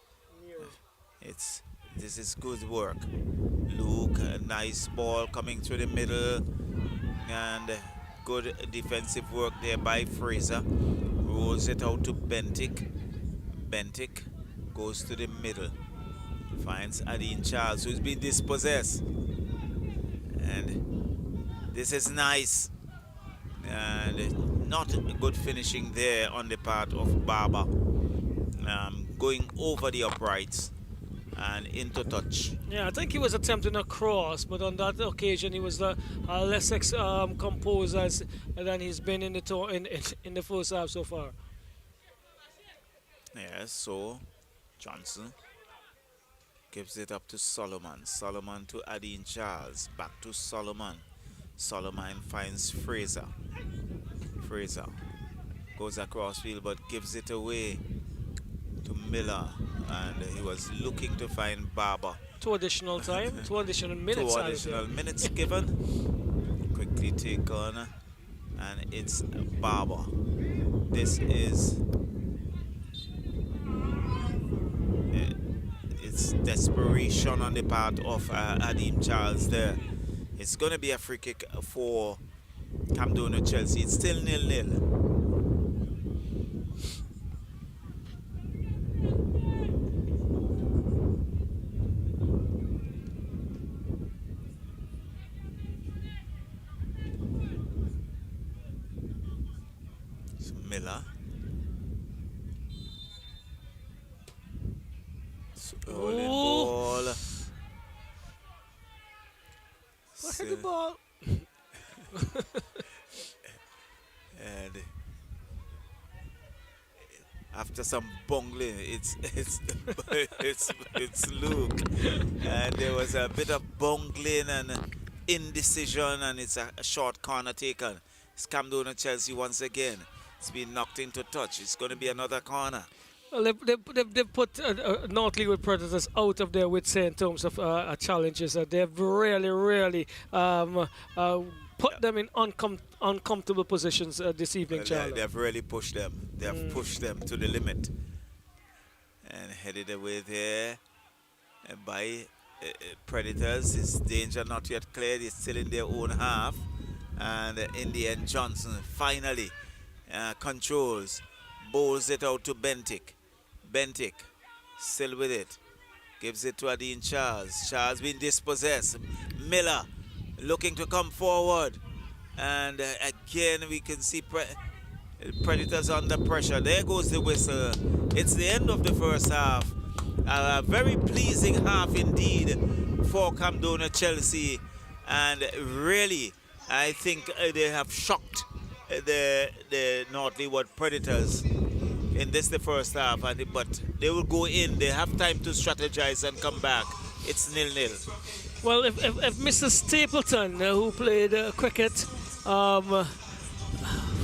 This is good work. Luke, a nice ball coming through the middle, and good defensive work there by Fraser. Rolls it out to Bentic. Bentic goes to the middle. Finds Adine Charles, who's been dispossessed. And this is nice. And not good finishing there on the part of Barber. Going over the uprights and into touch. Yeah, I think he was attempting a cross, but on that occasion he was less composed than he's been in the first half so far. Yes, so Johnson gives it up to Solomon. Solomon to Adine Charles. Back to Solomon. Solomon finds Fraser. Fraser goes across field but gives it away to Miller. And he was looking to find Barber. 2 additional time, 2 additional minutes. 2 additional minutes given. Quickly take on. And it's Barber. This is... it's desperation on the part of Adine Charles there. It's going to be a free kick for Camdonia Chelsea. It's still 0-0. So Miller. Rolling ball. What hit the ball? And after some bungling, it's Luke, and there was a bit of bungling and indecision, and it's a short corner taken. It's Camdonia Chelsea once again. It's been knocked into touch. It's going to be another corner. Well, they put North League Predators out of their wits in terms of challenges. They've really put them in uncomfortable positions this evening, Charlie. They've really pushed them. They have pushed them to the limit. And headed away there by Predators. His danger not yet cleared. He's still in their own half. And in the end, Johnson finally controls. Bowls it out to Bentic. Bentic still with it. Gives it to Adine Charles. Charles being dispossessed. Miller looking to come forward. And again, we can see Predators under pressure. There goes the whistle. It's the end of the first half. A very pleasing half indeed for Camdonia Chelsea. And really, I think they have shocked the North Leeward Predators in this the first half. But they will go in. They have time to strategize and come back. It's 0-0. Well, if Mr. Stapleton, who played cricket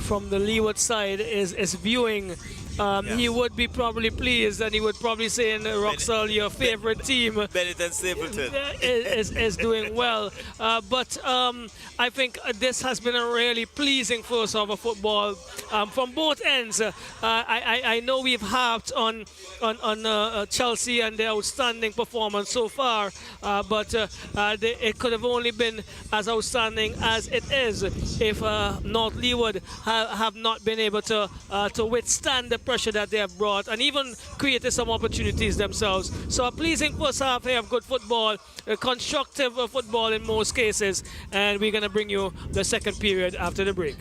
from the leeward side, is viewing, Yes. he would be probably pleased, and he would probably say, in Roxall, your favorite team Bennett and Stapleton is doing well. But I think this has been a really pleasing first half of football from both ends. I know we've harped on Chelsea and their outstanding performance so far, but it could have only been as outstanding as it is if North Leeward have not been able to withstand the pressure that they have brought and even created some opportunities themselves. So a pleasing first half here of good football, constructive football in most cases, and we're going to bring you the second period after the break.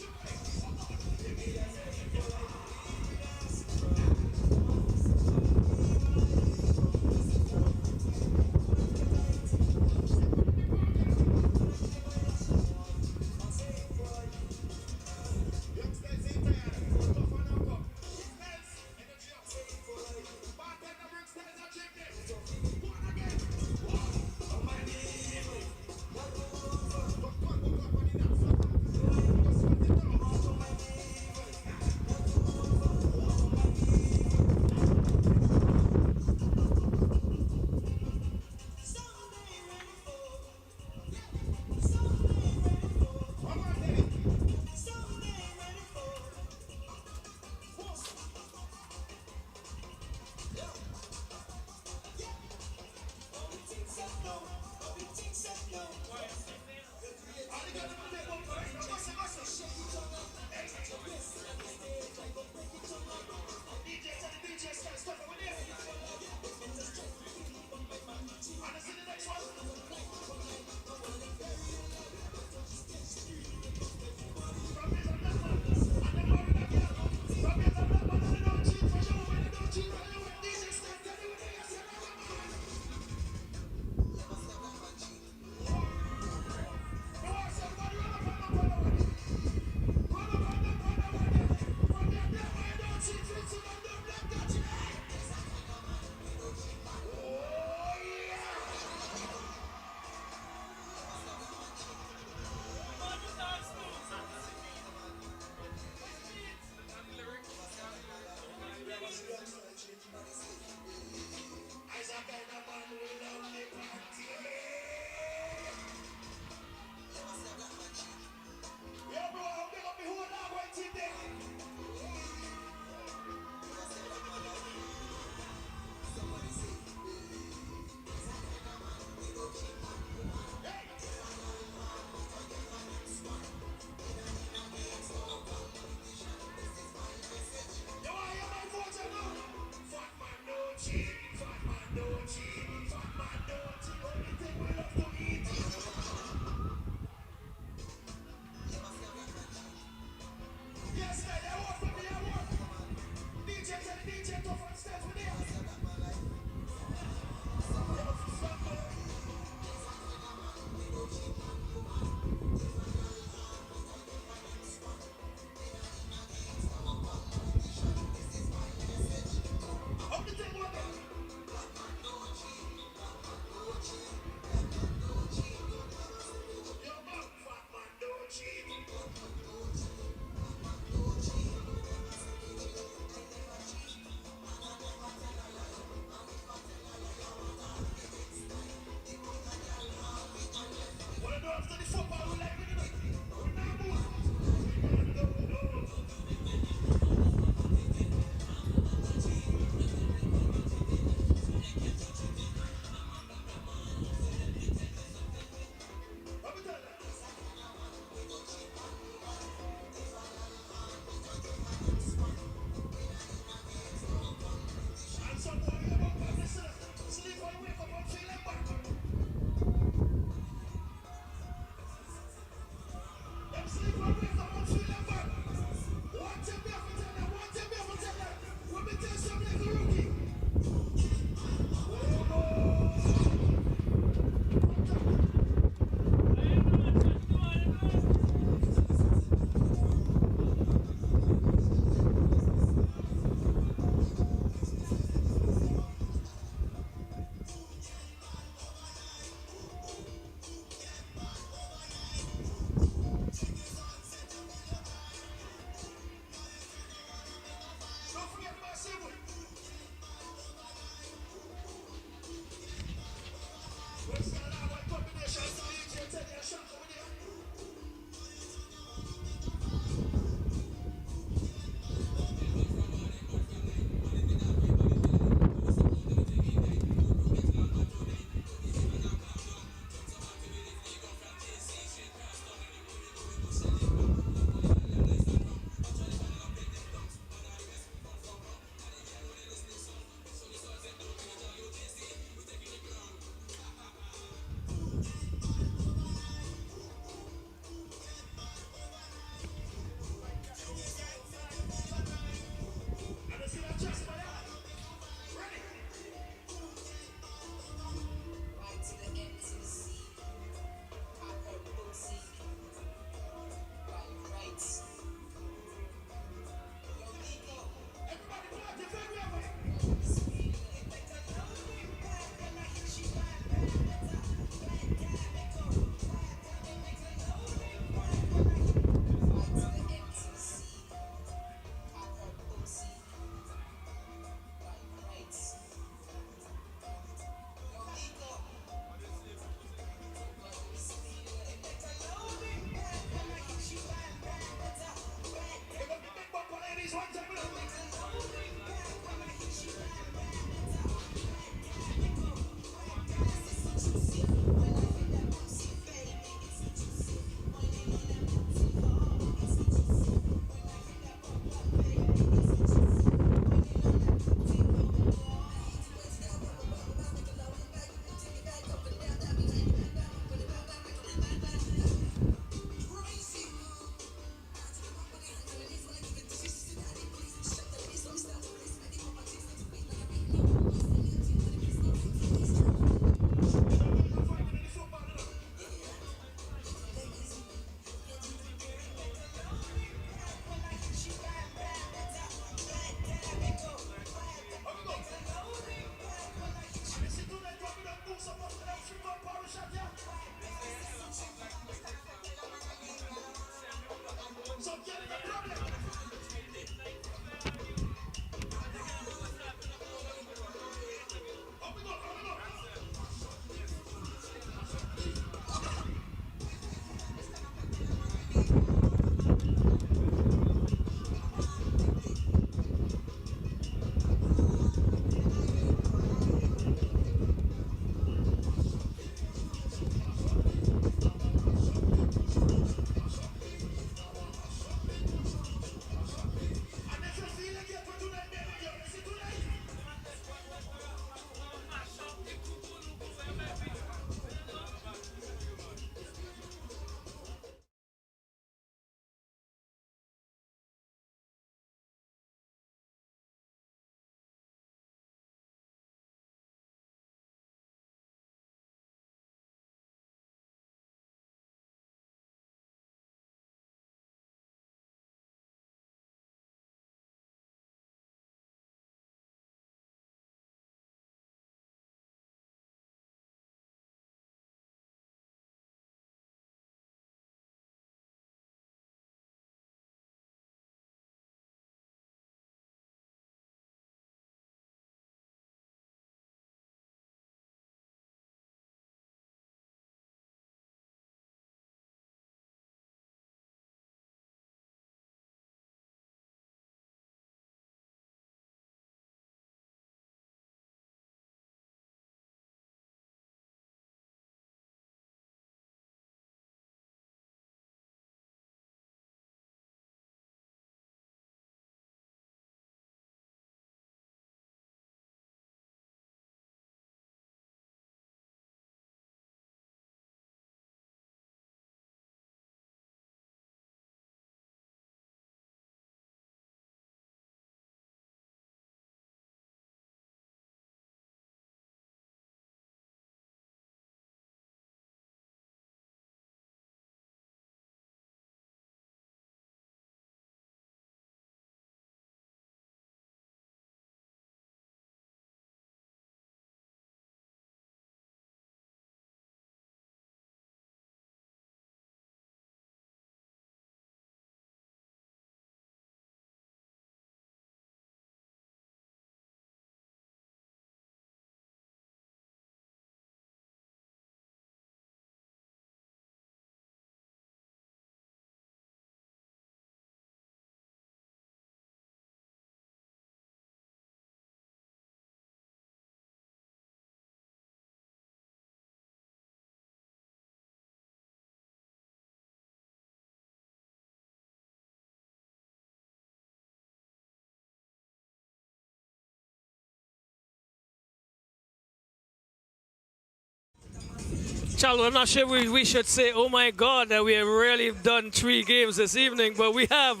Charles, I'm not sure we should say, oh my God, that we have really done 3 games this evening, but we have,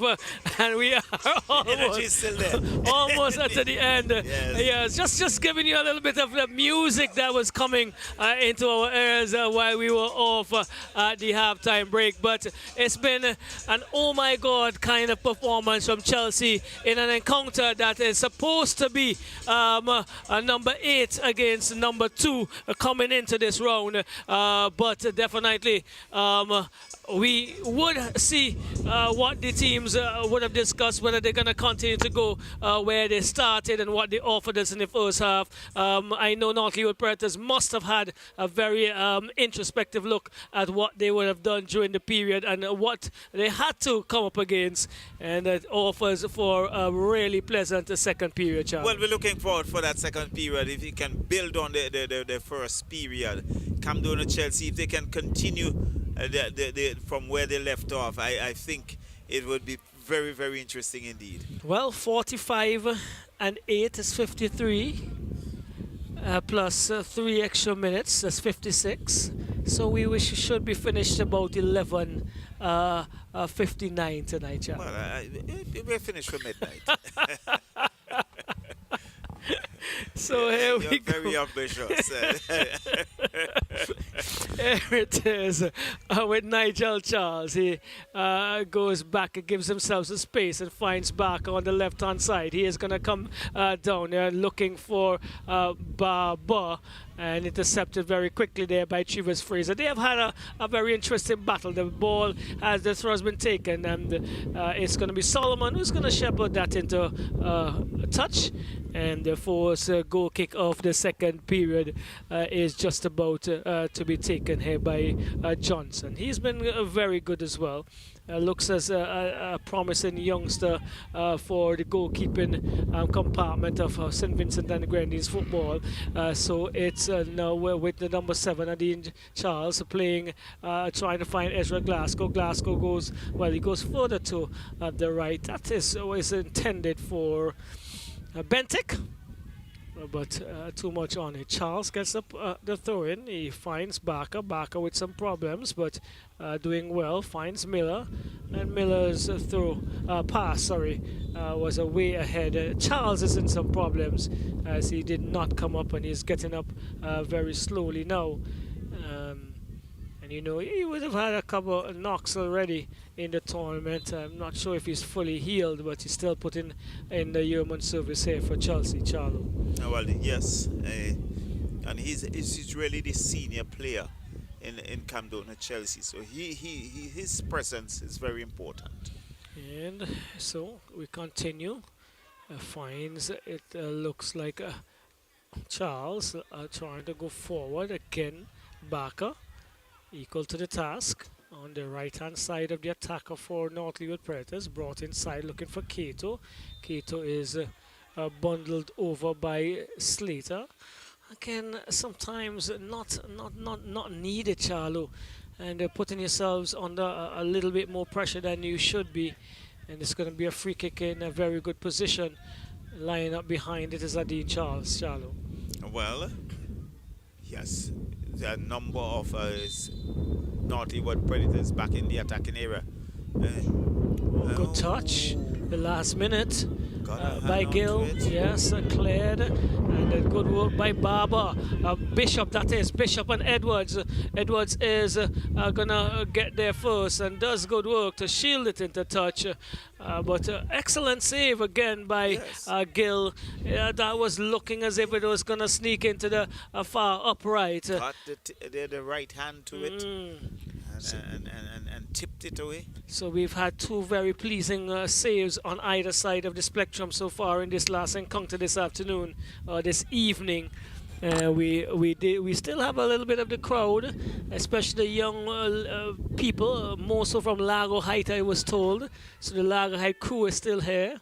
and we are Energy's still there. almost at the end. Yes. Just giving you a little bit of the music that was coming into our ears while we were off at the halftime break. But it's been an oh my God kind of performance from Chelsea in an encounter that is supposed to be number 8 against number 2 coming into this round. But definitely we would see what the teams would have discussed, whether they're going to continue to go where they started and what they offered us in the first half. I know Northlewood Predators must have had a very introspective look at what they would have done during the period and what they had to come up against, and it offers for a really pleasant second period, Charles. Well, we're looking forward for that second period. If you can build on the first period, Camdonia Chelsea, if they can continue from where they left off, I think it would be very, very interesting indeed. Well, 45 and 8 is 53, plus 3 extra minutes, that's 56. So we should be finished about 11:59 tonight, Charles. Well, we're finished for midnight. So here we go. Very ambitious. Here it is with Nigel Charles. He goes back and gives himself some space and finds back on the left-hand side. He is going to come down there looking for Barber, and intercepted very quickly there by Chivas Fraser. They have had a very interesting battle. The ball, as the throw has been taken, and it's going to be Solomon who's going to shepherd that into a touch. And the force goal kick of the second period is just about to be taken here by Johnson. He's been very good as well. Looks as a promising youngster for the goalkeeping compartment of St. Vincent and the Grenadines football. So it's now with the number 7, Adine Charles, playing, trying to find Ezra Glasgow. Glasgow goes, well, he goes further to the right. That is always intended for Bentic, but too much on it. Charles gets up the throw in. He finds Barker with some problems, but doing well. Finds Miller, and Miller's pass was way ahead. Charles is in some problems as he did not come up, and he's getting up very slowly now. And you know, he would have had a couple of knocks already in the tournament. I'm not sure if he's fully healed, but he's still putting in the yeoman service here for Chelsea, Charlo. Well, yes, and he's really the senior player in Camdonia Chelsea, so his presence is very important. And so we continue. Finds it looks like Charles trying to go forward again. Barker equal to the task on the right hand side of the attacker for Northlewood Predators, brought inside looking for Cato. Cato is bundled over by Slater. Again, sometimes not needed, Charlo, and putting yourselves under a little bit more pressure than you should be. And it's going to be a free kick in a very good position. Lying up behind it is Adine Charles, Charlo. Well, yes, the number of Northlewood Predators back in the attacking area. Good touch, the last minute by Gill, yes, cleared, and then good work by Barber. Bishop, that is, Bishop and Edwards. Edwards is gonna get there first and does good work to shield it into touch. But excellent save again by Gill. That was looking as if it was gonna sneak into the far upright. Got the right hand to it. And tipped it away. So we've had 2 very pleasing saves on either side of the spectrum so far in this last encounter this afternoon, this evening. We still have a little bit of the crowd, especially young people, more so from Lago Height, I was told. So the Lago Height crew is still here.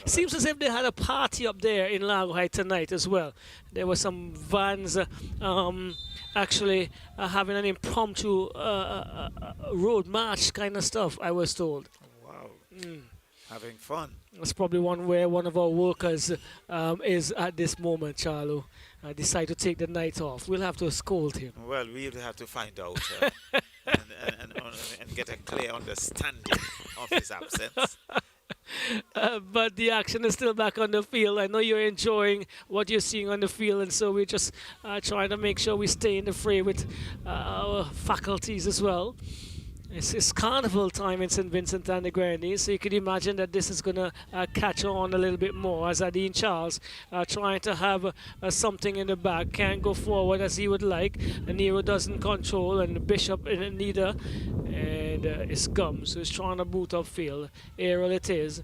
Seems as if they had a party up there in Lago Height tonight as well. There were some vans actually having an impromptu road march kind of stuff, I was told. Wow. Having fun. That's probably one where one of our workers is at this moment, Charlo. Decide to take the night off. We'll have to scold him. Well, we'll have to find out and get a clear understanding of his absence. But the action is still back on the field. I know you're enjoying what you're seeing on the field, and so we're just trying to make sure we stay in the fray with our faculties as well. It's carnival time in St. Vincent and the Grenadines, so you could imagine that this is going to catch on a little bit more as Dean Charles trying to have something in the bag, can't go forward as he would like. Nero doesn't control, and Bishop neither, and it's Gums who's trying to boot upfield. Aerial it is.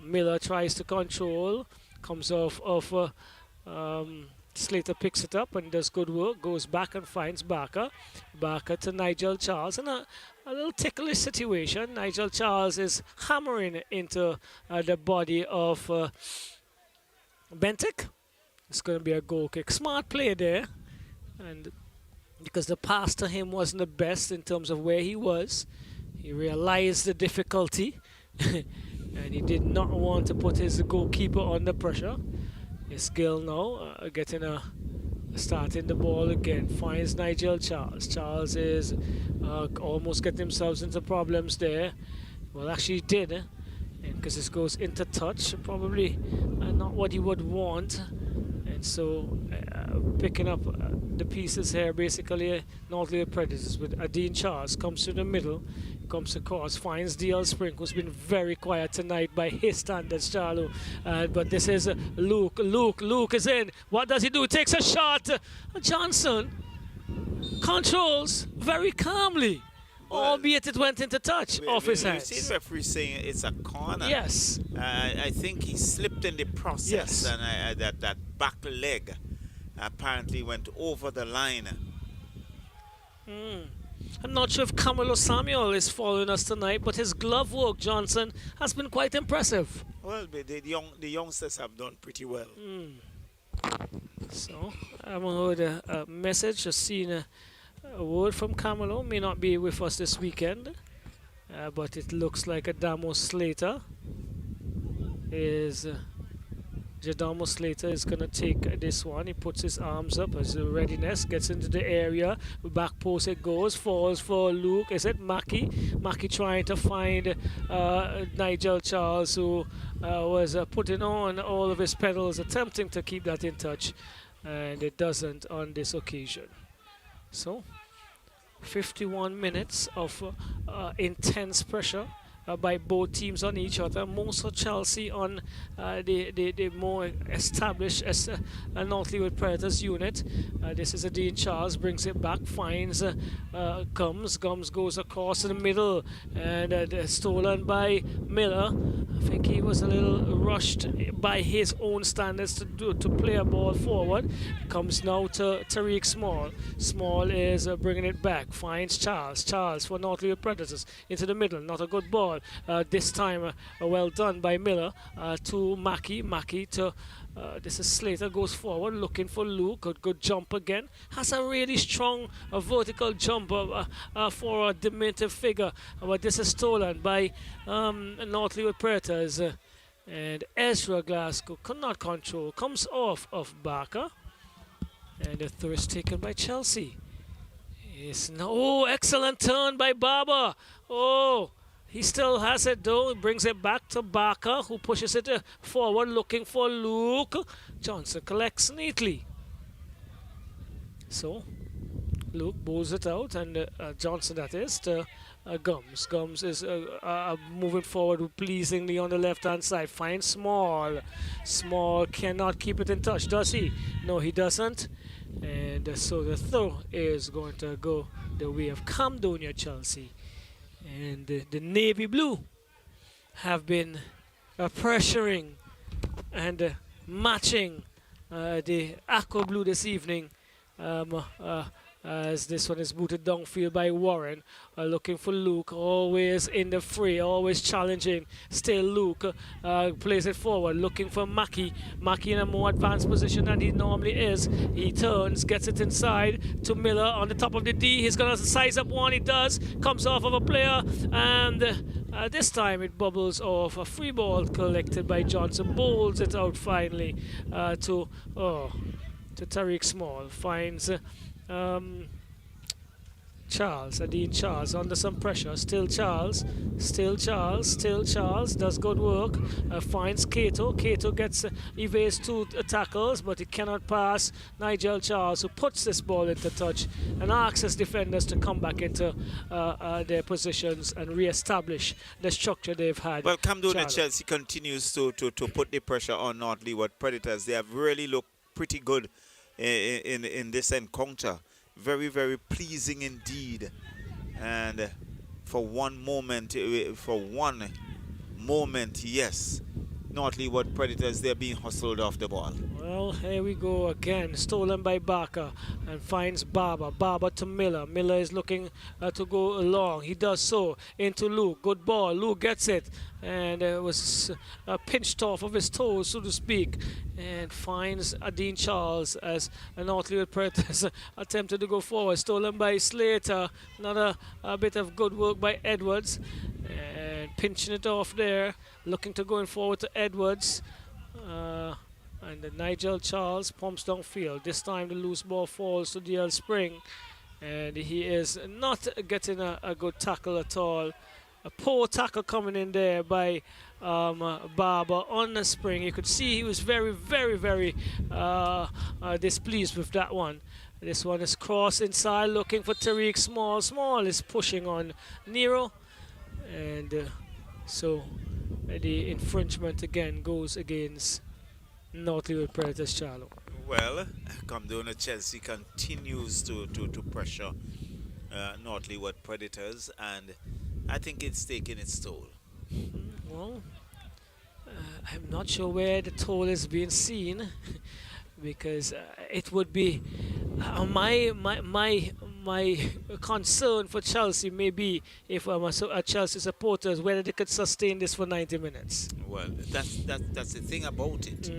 Miller tries to control, comes off of Slater picks it up and does good work, goes back and finds Barker. Barker to Nigel Charles in a little ticklish situation. Nigel Charles is hammering into the body of Bentic. It's going to be a goal kick. Smart play there. And because the pass to him wasn't the best in terms of where he was, he realized the difficulty and he did not want to put his goalkeeper under pressure. It's Gill now starting the ball again. Finds Nigel Charles. Charles is almost getting themselves into problems there. Well, actually did, because this goes into touch. Probably not what he would want. And so picking up the pieces here, basically Northleaf Predators with Dean Charles comes to the middle. Comes across, finds DL Spring, who's been very quiet tonight by his standards, Charlo. But this is Luke. Luke is in. What does he do? He takes a shot. Johnson controls very calmly, albeit it went into touch off his hands. You see the referee saying it's a corner. Yes. I think he slipped in the process, yes. And that back leg apparently went over the line. I'm not sure if Camilo Samuel is following us tonight, but his glove work, Johnson, has been quite impressive. Well, the youngsters have done pretty well. So, I haven't heard a message, just seen a word from Camilo. May not be with us this weekend, but it looks like Adamo Slater is... Jadamo Slater is going to take this one. He puts his arms up as a readiness, gets into the area. Back post it goes, falls for Luke. Is it Mackie? Mackie trying to find Nigel Charles, who was putting on all of his pedals, attempting to keep that in touch. And it doesn't on this occasion. So, 51 minutes of intense pressure by both teams on each other. Most of Chelsea on the more established Northleaf Predators unit. This is Dean Charles, brings it back, finds Gums. Gums goes across to the middle and stolen by Miller. I think he was a little rushed by his own standards to play a ball forward. Comes now to Tariq Small. Small is bringing it back, finds Charles. Charles for Northleaf Predators into the middle. Not a good ball. This time well done by Miller to Mackie. Mackie to this is Slater, goes forward looking for Luke. Good jump again. Has a really strong vertical jump for a diminutive figure. But this is stolen by Northleaf Predators. And Ezra Glasgow cannot control. Comes off of Barker. And the throw is taken by Chelsea. Excellent turn by Barber. He still has it though. He brings it back to Barker, who pushes it forward looking for Luke. Johnson collects neatly. So, Luke bowls it out, and Johnson, that is, to Gums. Gums is moving forward pleasingly on the left-hand side. Finds Small. Small cannot keep it in touch, does he? No, he doesn't. And so the throw is going to go the way of Camdonia Chelsea. And the navy blue have been pressuring and matching the aqua blue this evening as this one is booted downfield by Warren. Looking for Luke, always in the fray, always challenging. Still Luke plays it forward, looking for Mackie. Mackie in a more advanced position than he normally is. He turns, gets it inside to Miller on the top of the D. He's going to size up one, he does. Comes off of a player, and this time it bubbles off. A free ball collected by Johnson, bowls it out finally to Tariq Small. Finds Charles, Adine Charles under some pressure. Still Charles does good work. Finds Cato. Cato gets evades 2 tackles, but he cannot pass Nigel Charles, who puts this ball into touch and asks his defenders to come back into their positions and re-establish the structure they've had. Well, Camdonia Chelsea continues to put the pressure on North Leeward Predators. They have really looked pretty good in this encounter. Very, very pleasing indeed. And for one moment, yes, North Leeward Predators, they're being hustled off the ball. Well, here we go again. Stolen by Barker and finds Barber. Barber to Miller. Miller is looking to go along. He does so into Luke. Good ball. Luke gets it and was pinched off of his toes, so to speak, and finds Adine Charles as a North Leeward Predators attempted to go forward. Stolen by Slater. Another bit of good work by Edwards. And pinching it off there, looking to going forward to Edwards, and Nigel Charles pumps downfield. This time the loose ball falls to DL Spring, and he is not getting a good tackle at all. A poor tackle coming in there by Barber on the Spring. You could see he was very, very, very displeased with that one. This one is cross inside, looking for Tariq Small. Small is pushing on Nero. And so the infringement again goes against North Leeward Predators, Charlo. Well, Camdonia Chelsea continues to pressure North Leeward Predators, and I think it's taking its toll. Well, I'm not sure where the toll is being seen, because it would be my concern for Chelsea may be, if I'm a Chelsea supporter, whether they could sustain this for 90 minutes. Well, that's the thing about it.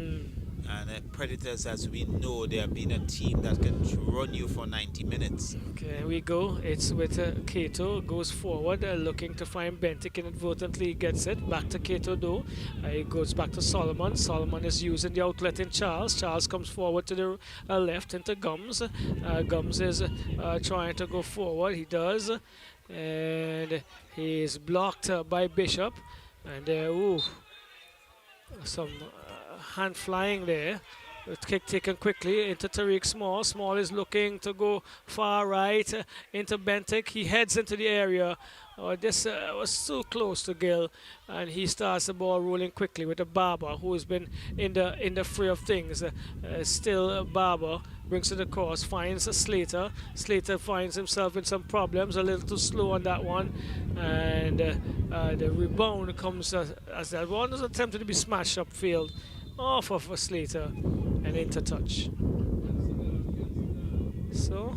And Predators, as we know, they have been a team that can run you for 90 minutes. Okay, here we go. It's with Cato, goes forward, looking to find Bentic, inadvertently gets it. Back to Cato though. It goes back to Solomon. Solomon is using the outlet in Charles. Charles comes forward to the left into Gums. Gums is trying to go forward. He does. And he is blocked by Bishop. And some hand flying there. Kick taken quickly into Tariq Small. Small is looking to go far right into Bentic. He heads into the area. This was so close to Gill, and he starts the ball rolling quickly with a Barber, who has been in the fray of things. Still Barber brings it across, finds a Slater. Slater finds himself in some problems, a little too slow on that one, and the rebound comes as that one was attempted to be smashed upfield off of a Slater and into touch. So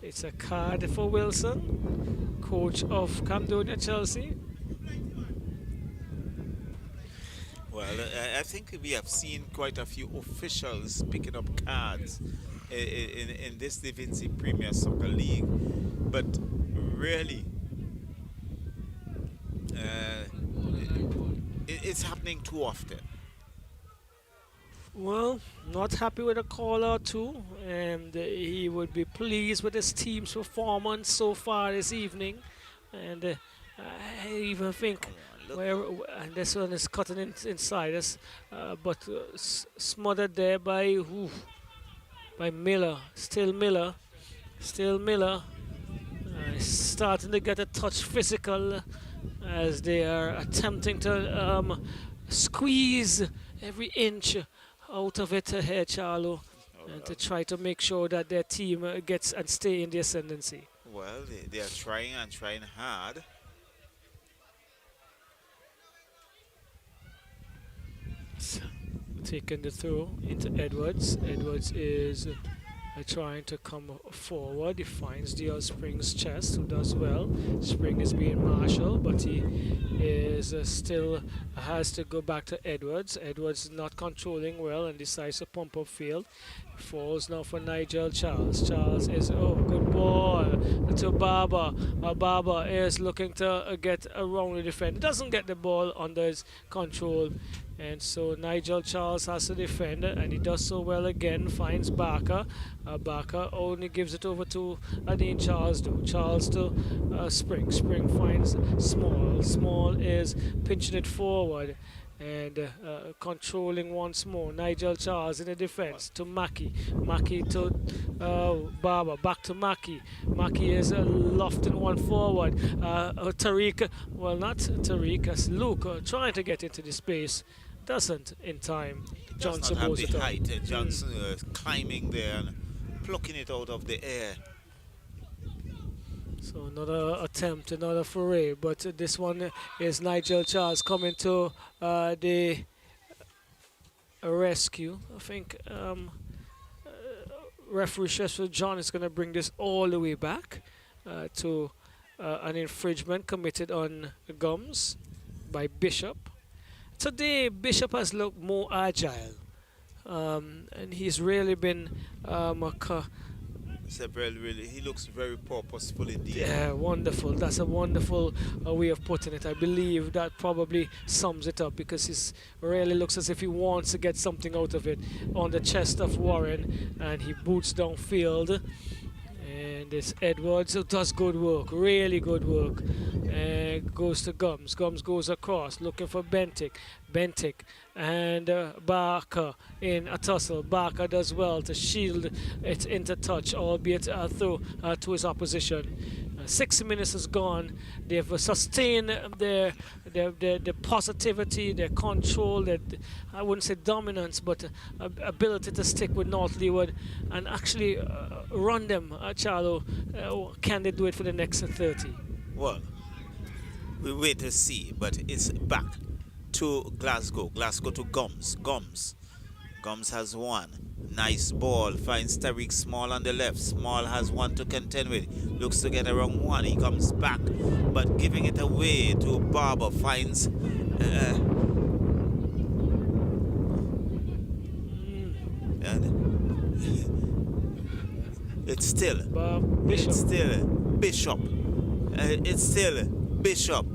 it's a card for Wilson, coach of Camdonia Chelsea. Well, I think we have seen quite a few officials picking up cards in this Vincy Premier Soccer League, but really it's happening too often. Well, not happy with a call or two, and he would be pleased with his team's performance so far this evening. And I even think and this one is cutting inside us, but smothered there by Miller. Still Miller. Starting to get a touch physical as they are attempting to squeeze every inch out of it here, Charlo, and to try to make sure that their team gets and stay in the ascendancy. Well, they are trying and trying hard. So, taking the throw into Edwards. Edwards is trying to come forward. He finds DL Spring's chest, who does well. Spring is being marshal, but he is still has to go back to Edwards. Edwards is not controlling well and decides to pump up field. Falls now for Nigel Charles. Charles is, oh, good ball to Barber. Barber is looking to get around the defender. Doesn't get the ball under his control. And so Nigel Charles has to defend, and he does so well again. Finds Barker. Barker only gives it over to Dean Charles. Charles to Spring. Spring finds Small. Small is pinching it forward and controlling once more. Nigel Charles in the defense to Mackey. Mackey to Barber. Back to Mackey. Mackey is lofting one forward. Tariq, well, not Tariq, as Luke trying to get into the space. Doesn't in time. Johnson does not goes have it the up. height. Johnson climbing there and plucking it out of the air. So another attempt, another foray, but this one is Nigel Charles coming to the rescue. I think referee Sheffield John is going to bring this all the way back to an infringement committed on Gums by Bishop. Today, Bishop has looked more agile, and he's really been he looks very purposeful indeed. yeah, wonderful. That's a wonderful way of putting it. I believe that probably sums it up, because he really looks as if he wants to get something out of it on the chest of Warren, and he boots downfield. And it's Edwards who does good work, really good work. And goes to Gums. Gums goes across, looking for Bentic. Bentic and Barker in a tussle. Barker does well to shield it into touch, albeit through to his opposition. 6 minutes is gone. They've sustained their positivity, their control, their, I wouldn't say dominance, but ability to stick with North Leeward and actually run them. Charlo, can they do it for the next 30? Well, we wait to see, but it's back to Glasgow. Glasgow to Gums. Gums has one. Nice ball. Finds Tariq Small on the left. Small has one to contend with. Looks to get around one. He comes back, but giving it away to Barber. Finds and it's still Bishop. It's still Bishop. It's still Bishop.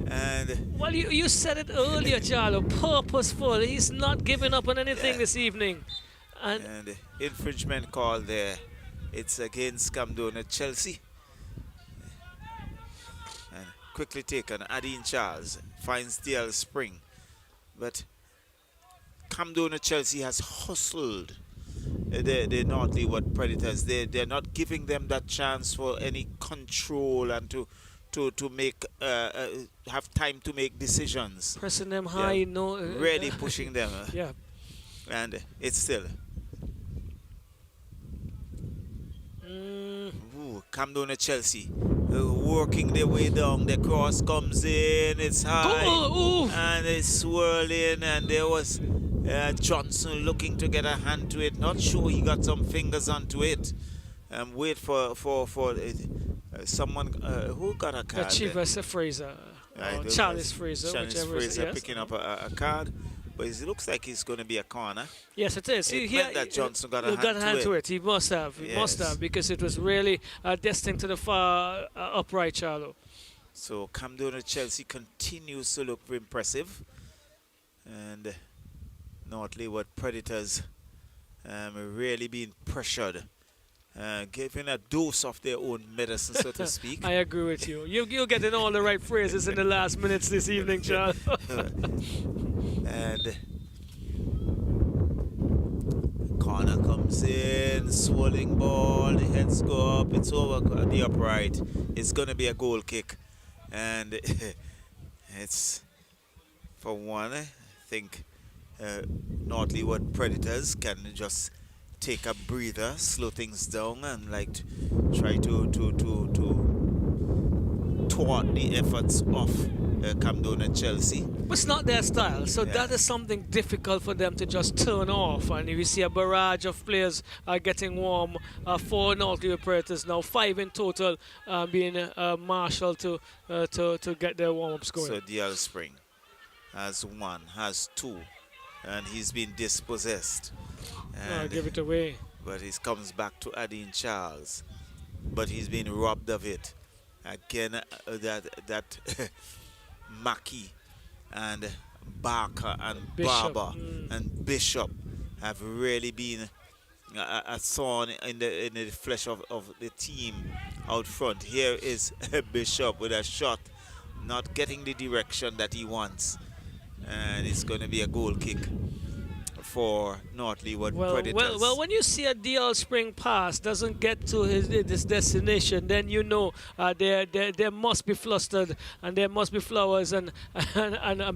And Well, you said it earlier, Charlo. Purposeful. He's not giving up on anything this evening. And infringement call there. It's against Camdonia Chelsea. And quickly taken. Adine Charles finds DL Spring. But Camdonia Chelsea has hustled the North Leeward Predators. They're not giving them that chance for any control and to make have time to make decisions. Pressing them high, no. Really pushing them. Yeah. And it's still. Camdonia Chelsea working their way down. The cross comes in. It's high. And it's swirling. And there was Johnson looking to get a hand to it. Not sure he got some fingers onto it. Wait for someone who got a card. Chivas Fraser. Charles Fraser. Charles Fraser picking up a card. But it looks like it's going to be a corner. Yes, it is. It meant that Johnson got a hand to it. He must have. He must have, because it was really destined to the far upright, Charlo. So Camdonia Chelsea continues to look impressive. And North Leeward Predators really being pressured. Giving a dose of their own medicine, so to speak. I agree with you. You're getting all the right phrases in the last minutes this evening, Charles. And corner comes in, swirling ball, the heads go up, it's over the upright. It's going to be a goal kick. And it's, for one, I think North Leeward Predators can just take a breather, slow things down, and try to thwart the efforts of Camdonia Chelsea. But it's not their style, so Yeah. that is something difficult for them to just turn off. And if you see a barrage of players getting warm, 4 North Leeward Predators now, 5 in total being marshaled to get their warm-ups going. So DL Spring has 1, has 2, and he's been dispossessed. And Give it away. but he comes back to Adine Charles, but he's been robbed of it again. That Mackey and Barker and Bishop, Barber and Bishop have really been a thorn in the flesh of the team out front. Here is Bishop with a shot, not getting the direction that he wants, and it's going to be a goal kick for North Leeward Predators. Well, when you see a DL Spring pass doesn't get to his destination, then you know there must be flustered and there must be flowers and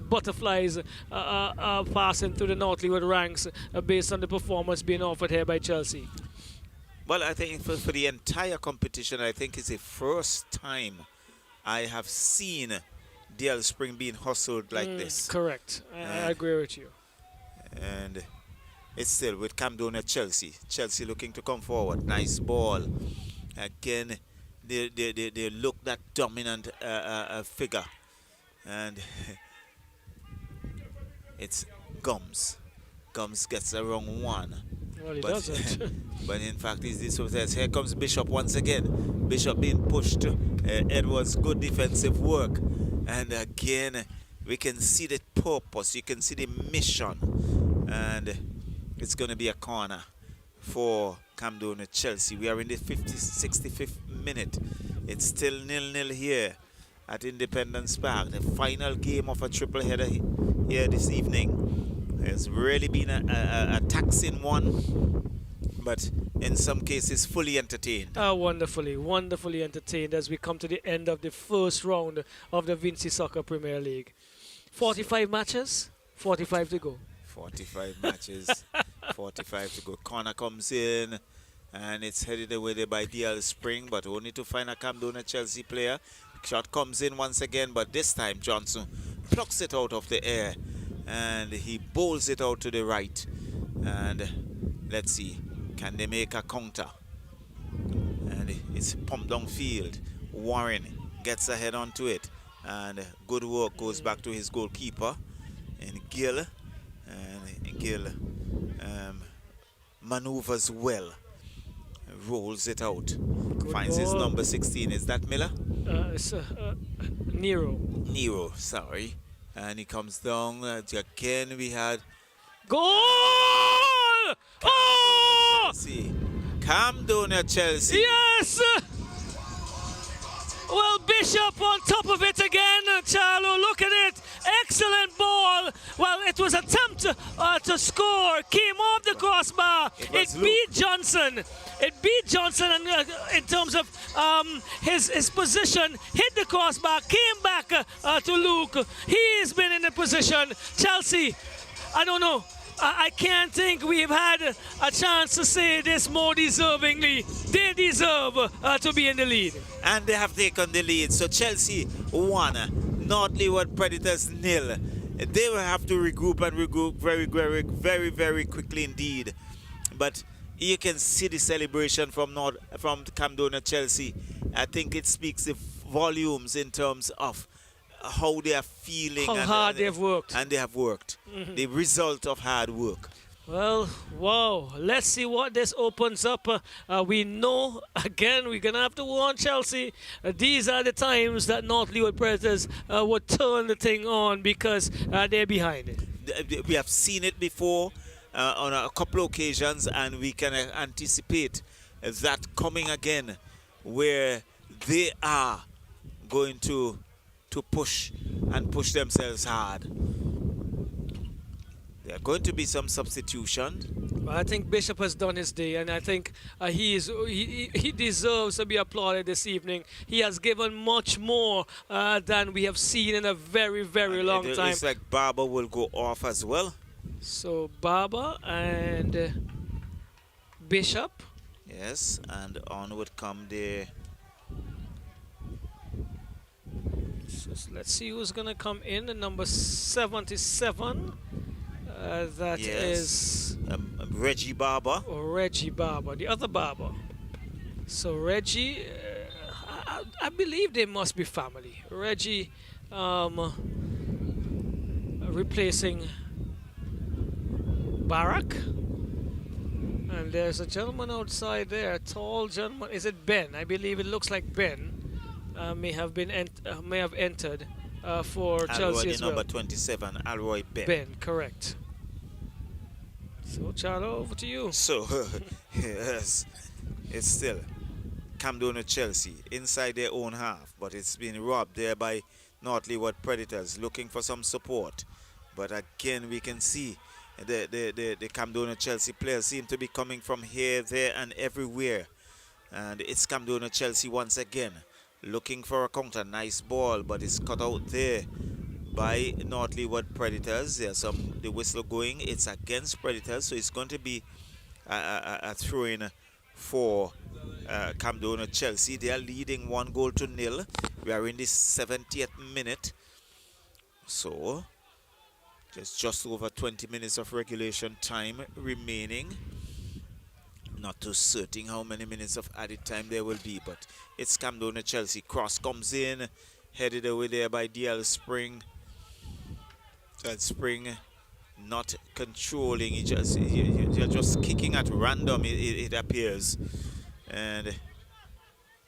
butterflies passing through the North Leeward ranks based on the performance being offered here by Chelsea. Well, I think for the entire competition, I think it's the first time I have seen DL Spring being hustled like this. Correct. I agree with you. And it's still with Camdonia Chelsea. Chelsea looking to come forward. Nice ball. Again, they look that dominant figure. And it's Gums. Gums gets the wrong one. Well, he doesn't. But in fact, he's this. Here comes Bishop once again. Bishop being pushed. Edwards, good defensive work. And again, we can see the purpose. You can see the mission. And it's going to be a corner for Camdonia Chelsea. We are in the 65th minute. It's still 0-0 here at Independence Park. The final game of a triple header here this evening. It's really been a taxing one, but in some cases fully entertained. Wonderfully entertained as we come to the end of the first round of the Vincy Soccer Premier League. 45 matches, 45 to go. 45 matches, 45 to go. Corner comes in, and it's headed away there by DL Spring, but only to find a Camdonia Chelsea player. Shot comes in once again, but this time Johnson plucks it out of the air, and he bowls it out to the right. And let's see, can they make a counter? And it's pumped downfield. Warren gets ahead onto it, and good work goes back to his goalkeeper, and Gill. And Gill maneuvers well, rolls it out, Good finds ball. his number 16. Is that Miller? It's Nero. Nero, sorry. And he comes down. Again, we had Goal! Oh! Chelsea. Camdonia Chelsea. Yes! Well, Bishop on top of it again, Charlo, look at it. Excellent ball. Well, it was attempt to score. Came off the crossbar. It beat Johnson. It beat Johnson in terms of his position. Hit the crossbar. Came back to Luke. He has been in the position. Chelsea, I don't know. I can't think we've had a chance to say this more deservingly. They deserve to be in the lead. And they have taken the lead. So Chelsea 1, North Leeward Predators 0. They will have to regroup and regroup very quickly indeed. But you can see the celebration from Camdonia Chelsea. I think it speaks the volumes in terms of how they are feeling, how hard they've worked. And they have worked. The result of hard work. Well, wow. Let's see what this opens up. We know, again, we're going to have to warn Chelsea. These are the times that North Leeward Predators would turn the thing on because they're behind it. We have seen it before on a couple of occasions, and we can anticipate that coming again, where they are going to push themselves hard. There are going to be some substitution. I think Bishop has done his day, and I think he deserves to be applauded this evening. He has given much more than we have seen in a very long time. It looks like Barber will go off as well. So Barber and Bishop. Yes, and on would come the Let's see who's going to come in. The number 77. That is Reggie Barber. Reggie Barber, the other Barber. So Reggie, I believe they must be family. Reggie replacing Barack. And there's a gentleman outside there, a tall gentleman. Is it Ben? I believe it looks like Ben. May have entered for Chelsea as well. Number 27, Alroy Ben. Ben, correct. So, Charlo, over to you. So, yes, it's still Camdonia Chelsea inside their own half, but it's been robbed there by North Leeward Predators looking for some support. But again, we can see the Camdonia Chelsea players seem to be coming from here, there, and everywhere. And it's Camdonia Chelsea once again looking for a counter. Nice ball, but it's cut out there by North Leeward Predators. There's the whistle going. It's against Predators, so it's going to be a throw-in for Camdonia Chelsea. They are leading 1-0. We are in the 70th minute. So there's just over 20 minutes of regulation time remaining. Not too certain how many minutes of added time there will be, but it's Camdonia Chelsea. Cross comes in, headed away there by DL Spring. That Spring not controlling, you're just kicking at random, it appears. And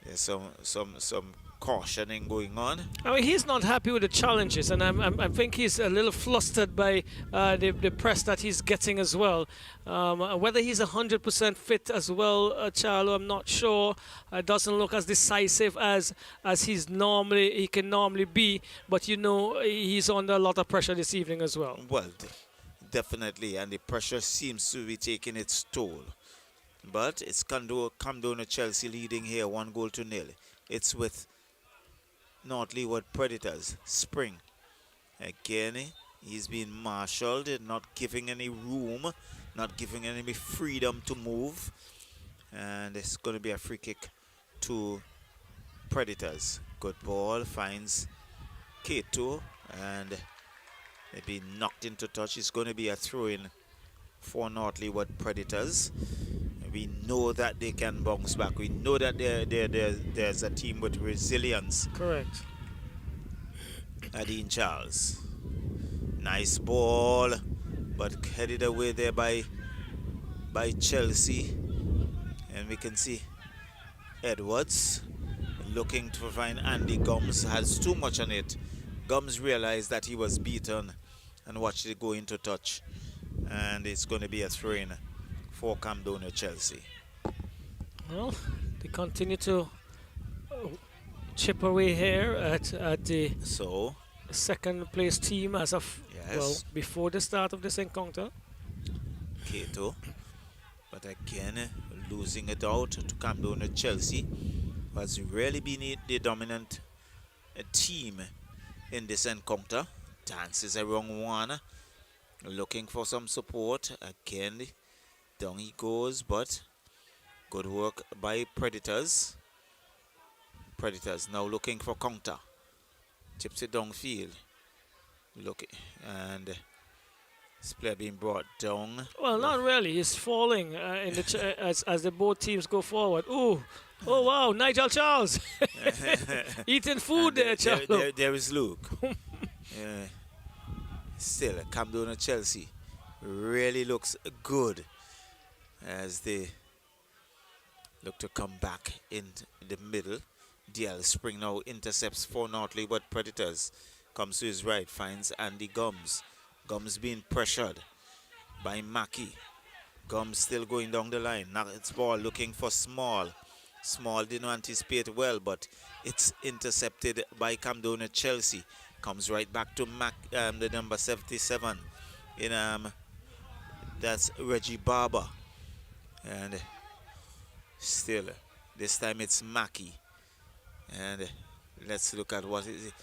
there's some cautioning going on. I mean, he's not happy with the challenges, and I think he's a little flustered by the press that he's getting as well. Whether he's 100% fit as well, Charlo, I'm not sure. It doesn't look as decisive as he can normally be, but you know he's under a lot of pressure this evening as well. Well, definitely, and the pressure seems to be taking its toll. But it's Camdonia Chelsea leading here 1-0. It's with North Leeward Predators. Spring. Again, he's being marshaled, not giving any room, not giving any freedom to move. And it's going to be a free kick to Predators. Good ball, finds Kato, and they've been knocked into touch. It's going to be a throw-in for North Leeward Predators. We know that they can bounce back. We know that there's a team with resilience. Correct. Adine Charles. Nice ball, but headed away there by Chelsea. And we can see Edwards looking to find Andy Gums. Has too much on it. Gums realized that he was beaten and watched it go into touch. And it's going to be a throw-in for Camdonia Chelsea. Well, they continue to chip away here at the second place team as of before the start of this encounter. Kato, but again losing it out to Camdonia Chelsea, who has really been the dominant team in this encounter. Dances a wrong one, looking for some support again. Down he goes, but good work by Predators. Predators now looking for counter. Tips it downfield. Look, and this player being brought down. Well, not really. He's falling in the as the both teams go forward. Ooh, oh wow, Nigel Charles eating food there, Charles. There is Luke. Still, Camdonia Chelsea really looks good as they look to come back in the middle. DL Spring now intercepts for North Leeward Predators. Comes to his right, finds Andy Gums. Gums being pressured by Mackey. Gums still going down the line. Now it's ball looking for Small. Small didn't anticipate well, but it's intercepted by Camdonia Chelsea. Comes right back to the number 77 in that's Reggie Barber. And still, this time it's Mackey. And let's look at what is it.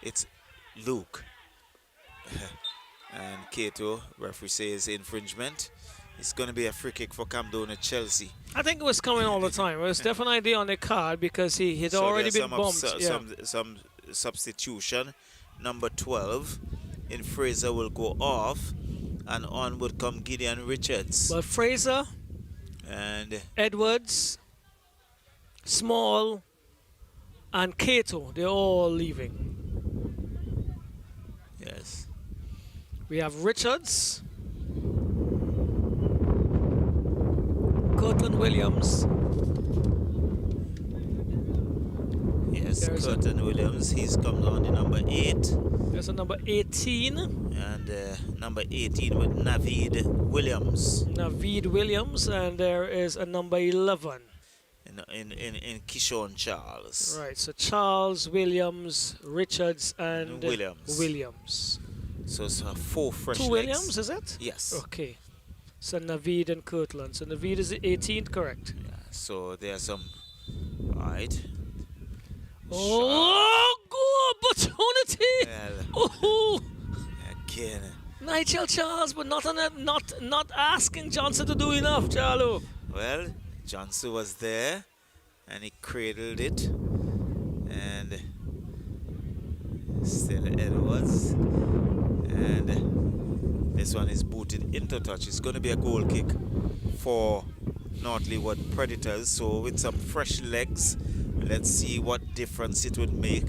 It's Luke. And Kato, referee says infringement. It's going to be a free kick for Camdonia Chelsea. I think it was coming all the time. It was definitely on the card because he had already been bumped. substitution. Number 12 in Fraser will go off, and on would come Gideon Richards. But Fraser, And Edwards, Small, and Cato, they're all leaving. yes, We have Richards, Cortland Williams. yes, There's Curtin Williams, he's come down to number 8. There's a number 18, And number 18 with Naveed Williams Naveed Williams, and there is a number 11. in Kishon Charles. Right, so Charles, Williams, Richards, and Williams. Williams. So it's 4 fresh 2 legs. Williams, is it? Yes. Okay. So Naveed and Kirtland. So Naveed is the 18th, correct? Yeah, so there's some. Right. Oh, good opportunity! Well, Oh, again. Nigel Charles, but not asking Johnson to do enough, Charlo. Well, Johnson was there, and he cradled it, and still Edwards, and this one is booted into touch. It's going to be a goal kick for North Leeward Predators. So with some fresh legs, let's see what difference it would make.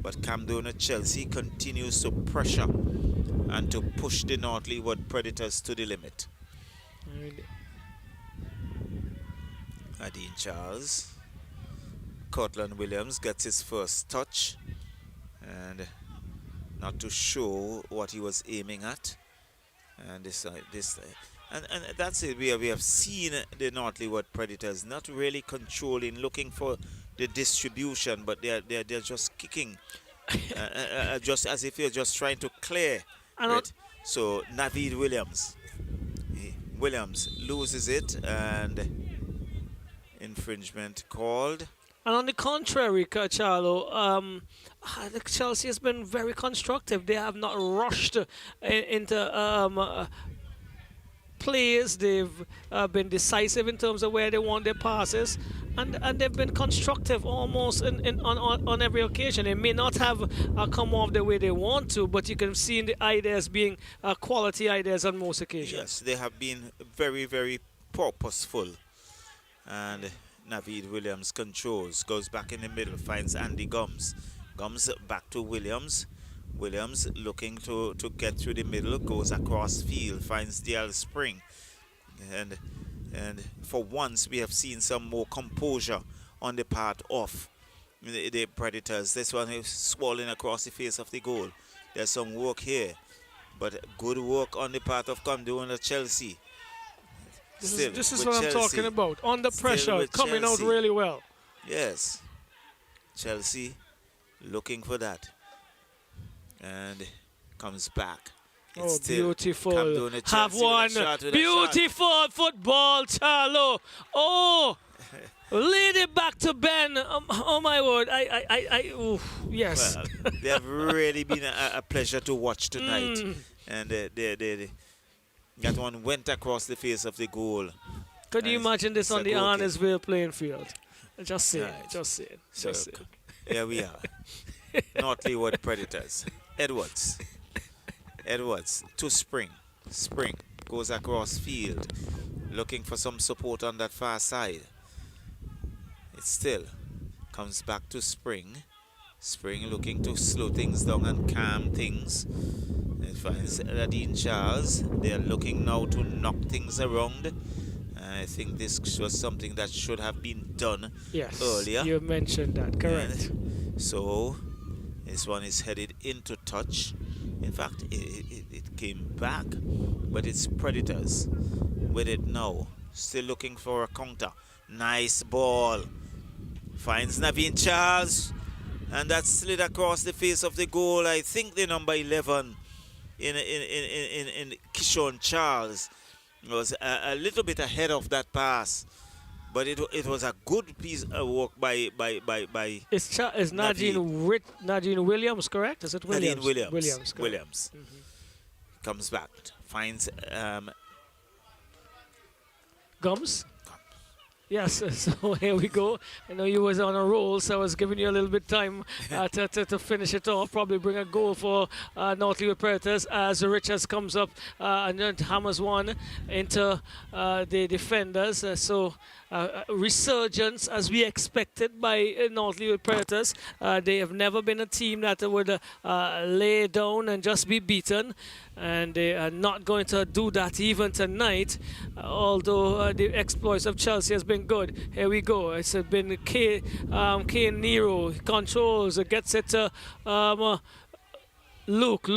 But Camdonia Chelsea continues to pressure and to push the North Leeward Predators to the limit. Adine Charles. Cortland Williams gets his first touch, and not to show what he was aiming at. And and that's it. We have seen the North Leeward Predators not really controlling, looking for the distribution, but they're just kicking, just as if you're just trying to clear. Right? So Naveed Williams loses it, and infringement called. And on the contrary, Charlo, Chelsea has been very constructive. They have not rushed into plays. They've been decisive in terms of where they want their passes, and they've been constructive almost on every occasion. They may not have come off the way they want to, but you can see in the ideas being quality ideas on most occasions. Yes, they have been very, very purposeful. And Naveed Williams controls, goes back in the middle, finds Andy Gums. Gums back to Williams. Williams looking to get through the middle, goes across field, finds DL Spring. And for once we have seen some more composure on the part of the Predators. This one is swollen across the face of the goal. There's some work here, but good work on the part of Camdonia Chelsea. This is what I'm talking about. Under pressure, coming out really well. Yes. Chelsea looking for that. And comes back. It's beautiful. Have one. Beautiful football, Charlo. Oh, lead it back to Ben. Oh my word. Yes. Well, they have really been a pleasure to watch tonight. And that one went across the face of the goal. Could you imagine this on the Arnesville playing field? Just say right. it. Just say it. So, Just say it. here we are. North Leeward Predators. Edwards to Spring. Spring goes across field, looking for some support on that far side. It still comes back to Spring. Spring looking to slow things down and calm things. It finds Adine Charles. They are looking now to knock things around. I think this was something that should have been done earlier. You mentioned that, correct. And so this one is headed into touch. In fact, it came back, but it's Predators with it now. Still looking for a counter. Nice ball. Finds Naveen Charles, and that slid across the face of the goal. I think the number 11 in Kishon Charles was a little bit ahead of that pass, but it was a good piece of work by It's Nadine Williams, correct? Is it Williams? Nadine Williams. Williams. Comes back, finds Gums. Yes, so here we go. I know you was on a roll, so I was giving you a little bit time to finish it off. Probably bring a goal for North Leeward Predators as Richards comes up and then hammers one into the defenders. Resurgence as we expected by North Leeward Predators. They have never been a team that would lay down and just be beaten, and they are not going to do that even tonight, although the exploits of Chelsea has been good. Here we go. It's been Kane Nero controls, gets it to Luke.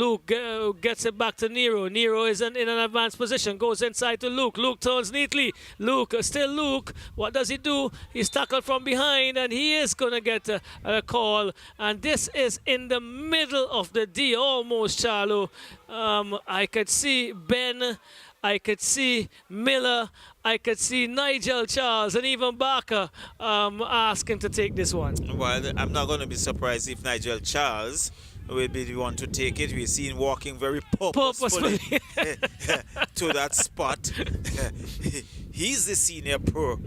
Gets it back to Nero. Nero is in an advanced position. Goes inside to Luke. Luke turns neatly. Still Luke. What does he do? He's tackled from behind, and he is going to get a call. And this is in the middle of the D, almost, Charlo. I could see Ben. I could see Miller. I could see Nigel Charles and even Barker asking to take this one. Well, I'm not going to be surprised if Nigel Charles will be the one to take it. We've seen walking very purposefully to that spot. He's the senior pro.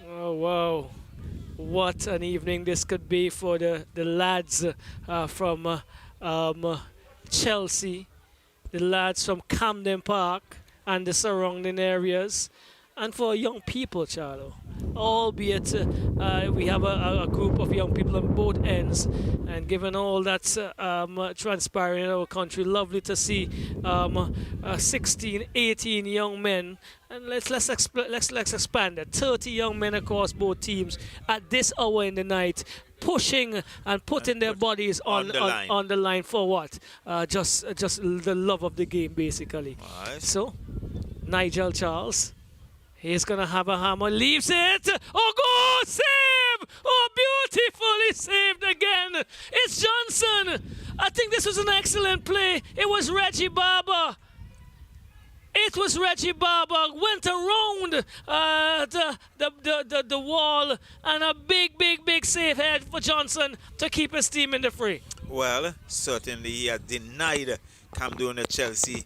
Oh, wow. What an evening this could be for the lads from Chelsea, the lads from Camden Park and the surrounding areas, and for young people, Charlo. Albeit we have a group of young people on both ends, and given all that's transpiring in our country, lovely to see 16, 18 young men, and let's expand it. 30 young men across both teams at this hour in the night, pushing and putting their bodies on the line for what? Just the love of the game, basically. Right. So, Nigel Charles. He's going to have a hammer, leaves it. Oh, go, save! Oh, beautifully saved again. It's Johnson. I think this was an excellent play. It was Reggie Barber. Went around the wall, and a big save head for Johnson to keep his team in the fray. Well, certainly he had denied Camdonia Chelsea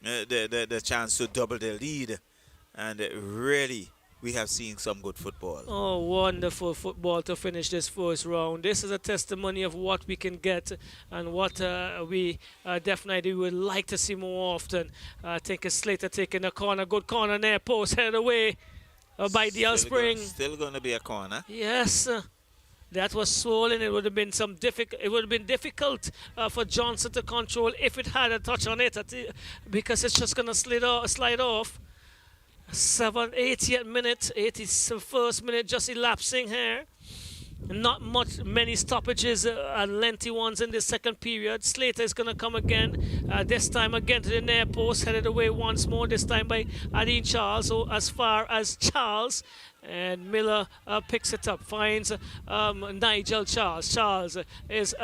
the chance to double the lead. And really, we have seen some good football. Oh, wonderful football to finish this first round. This is a testimony of what we can get and what we definitely would like to see more often. I think it's Slater taking a corner. Good corner there, post headed away by DL Spring. Still going to be a corner. Yes. That was swollen. It would have been difficult for Johnson to control if it had a touch on it, because it's just going to slide off. 80th minute, 81st minute just elapsing here. Not many stoppages and lengthy ones in the second period. Slater is going to come again. This time again to the near post, headed away once more, this time by Adine Charles. So as far as Charles, and Miller picks it up, finds Nigel Charles. Charles is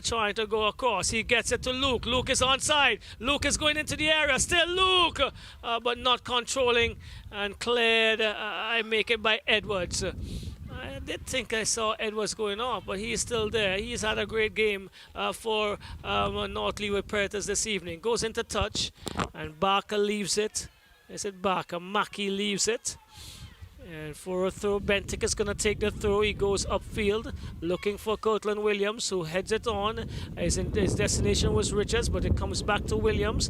trying to go across. He gets it to Luke. Luke is onside. Luke is going into the area. Still Luke, but not controlling, and cleared. I make it by Edwards. I did think I saw Edwards going off, but he's still there. He's had a great game for North Leeward Predators this evening. Goes into touch, and Barker leaves it. Is it Barker? Mackey leaves it. And for a throw, Bentic is going to take the throw. He goes upfield looking for Kirtland Williams, who heads it on. His destination was Richards, but it comes back to Williams.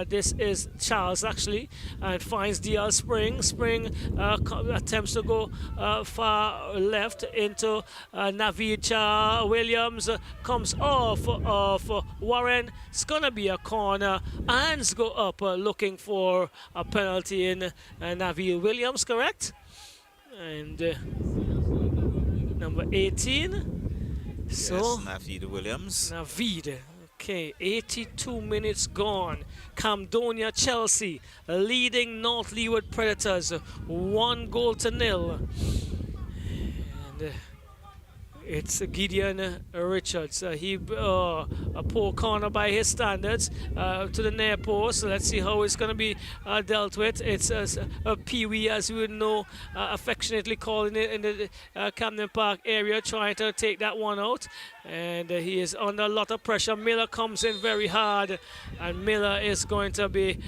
This is Charles, actually, and finds DL Spring. Spring attempts to go far left into Naveed Cha. Williams comes off of Warren. It's going to be a corner. Hands go up looking for a penalty in Naveed Williams, correct? And number 18. Yes, Naveed Williams. Naveed. Okay, 82 minutes gone. Camdonia Chelsea leading North Leeward Predators 1-0. And it's Gideon Richards. A poor corner by his standards to the near post. Let's see how it's going to be dealt with. It's a Pee-wee, as you would know, affectionately calling it in the Camden Park area, trying to take that one out. And he is under a lot of pressure. Miller comes in very hard, and Miller is going to be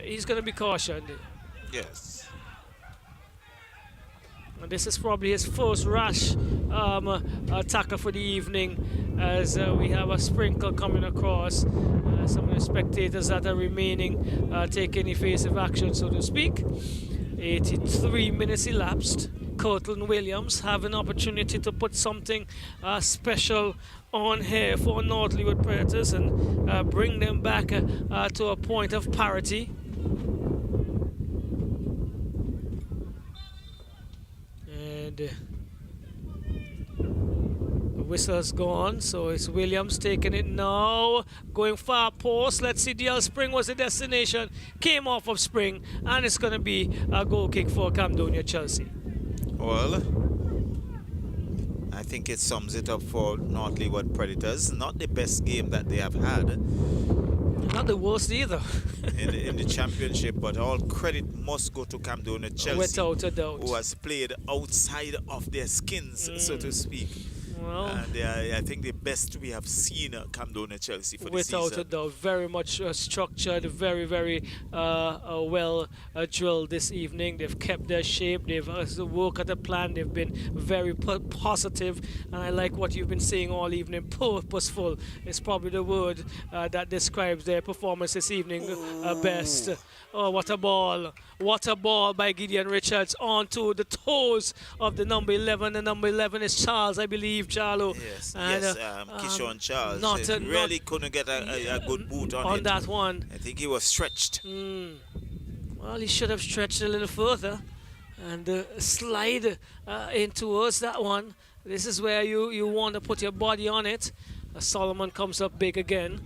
he's going to be cautioned. Yes. And this is probably his first rash tackle for the evening, as we have a sprinkle coming across. Some of the spectators that are remaining taking evasive action, so to speak. 83 minutes elapsed. Cortland Williams have an opportunity to put something special on here for North Leeward Predators and bring them back to a point of parity. And the whistle's gone, so it's Williams taking it now, going far post. Let's see, DL Spring was the destination, came off of Spring, and it's going to be a goal kick for Camdonia Chelsea. Well, I think it sums it up for North Leeward Predators. Not the best game that they have had. Not the worst either. in the championship, but all credit must go to Camdonia Chelsea, without a doubt, who has played outside of their skins, so to speak. Well, And I think the best we have seen Camdonia Chelsea for the season. without a doubt, very much structured, very, very well drilled this evening. They've kept their shape, they've worked at the plan, they've been very positive, and I like what you've been saying all evening. Purposeful is probably the word that describes their performance this evening best. Oh, what a ball. What a ball by Gideon Richards onto the toes of the number 11. The number 11 is Charles, I believe, Charlo. Yes, And, Kishon Charles not couldn't get a good boot on it. that one. I think he was stretched. Well, he should have stretched a little further and slide in towards that one. This is where you want to put your body on it. Solomon comes up big again,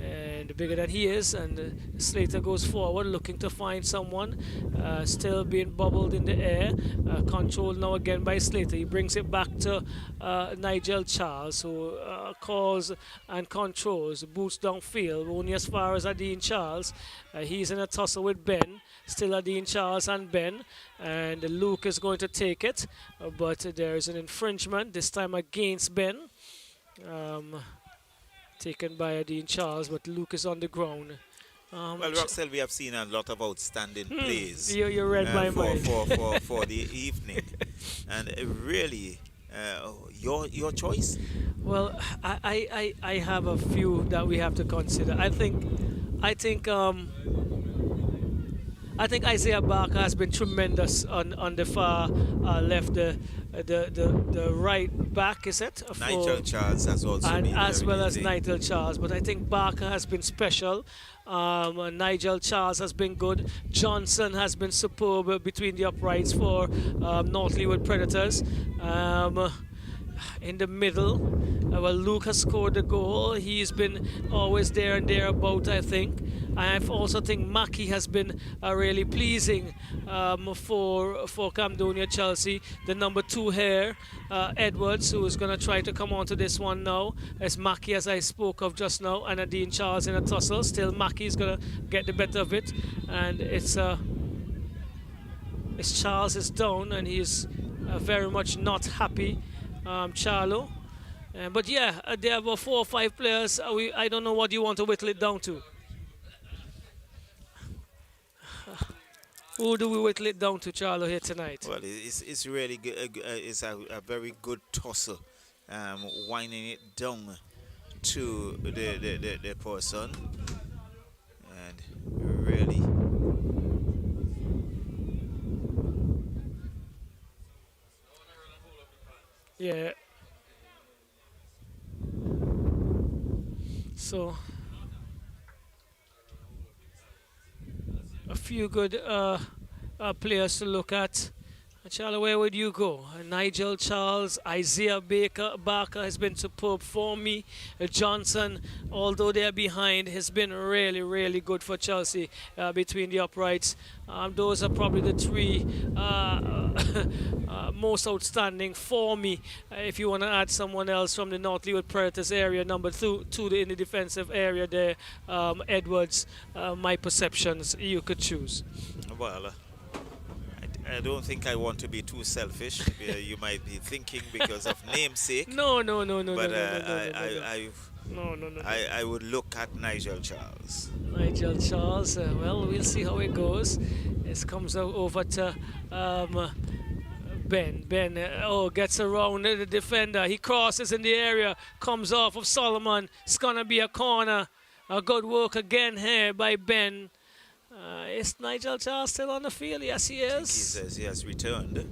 and bigger than he is, and Slater goes forward looking to find someone, still being bubbled in the air, controlled now again by Slater. He brings it back to Nigel Charles, who calls and controls, boots downfield, only as far as Adine Charles. He's in a tussle with Ben, still Adine Charles and Ben, and Luke is going to take it, but there is an infringement, this time against Ben. Taken by Adine Charles, but Luke is on the ground. Well, Roxelle, we have seen a lot of outstanding plays. You read my mind. For the evening. And really, your choice? Well, I have a few that we have to consider. I think Isaiah Barker has been tremendous on the far left, the right back, is it? Nigel Charles has also been as well as busy. Nigel Charles, but I think Barker has been special. Nigel Charles has been good. Johnson has been superb between the uprights for North Leeward Predators. In the middle, well, Luke has scored the goal. He's been always there and thereabout, I think. I also think Mackie has been really pleasing for Camdonia Chelsea. The number 2 here, Edwards, who is going to try to come onto this one now. It's Mackie, as I spoke of just now, and Adine Charles in a tussle. Still, Mackie is going to get the better of it, and it's Charles is down, and he's very much not happy. Charlo. But yeah, there are about 4 or 5 players. I don't know what you want to whittle it down to. Who do we whittle it down to, Charlo, here tonight? Well, it's really good. It's a very good tussle, winding it down to the person, and really. Yeah. So a few good players to look at. Charlie, where would you go? Nigel Charles, Isaiah Barker has been superb for me. Johnson, although they're behind, has been really, really good for Chelsea between the uprights. Those are probably the 3 most outstanding for me. If you want to add someone else from the North Leeward Predators area, number 2 in the defensive area there, Edwards, my perceptions, you could choose. Well, I don't think I want to be too selfish. You might be thinking because of namesake. No. But No, no, no, no. I would look at Nigel Charles. Nigel Charles. Well, we'll see how it goes. This comes out over to Ben. Ben, gets around the defender. He crosses in the area, comes off of Solomon. It's going to be a corner. A good work again here by Ben. Is Nigel Charles still on the field? Yes, he is. I think he says he has returned.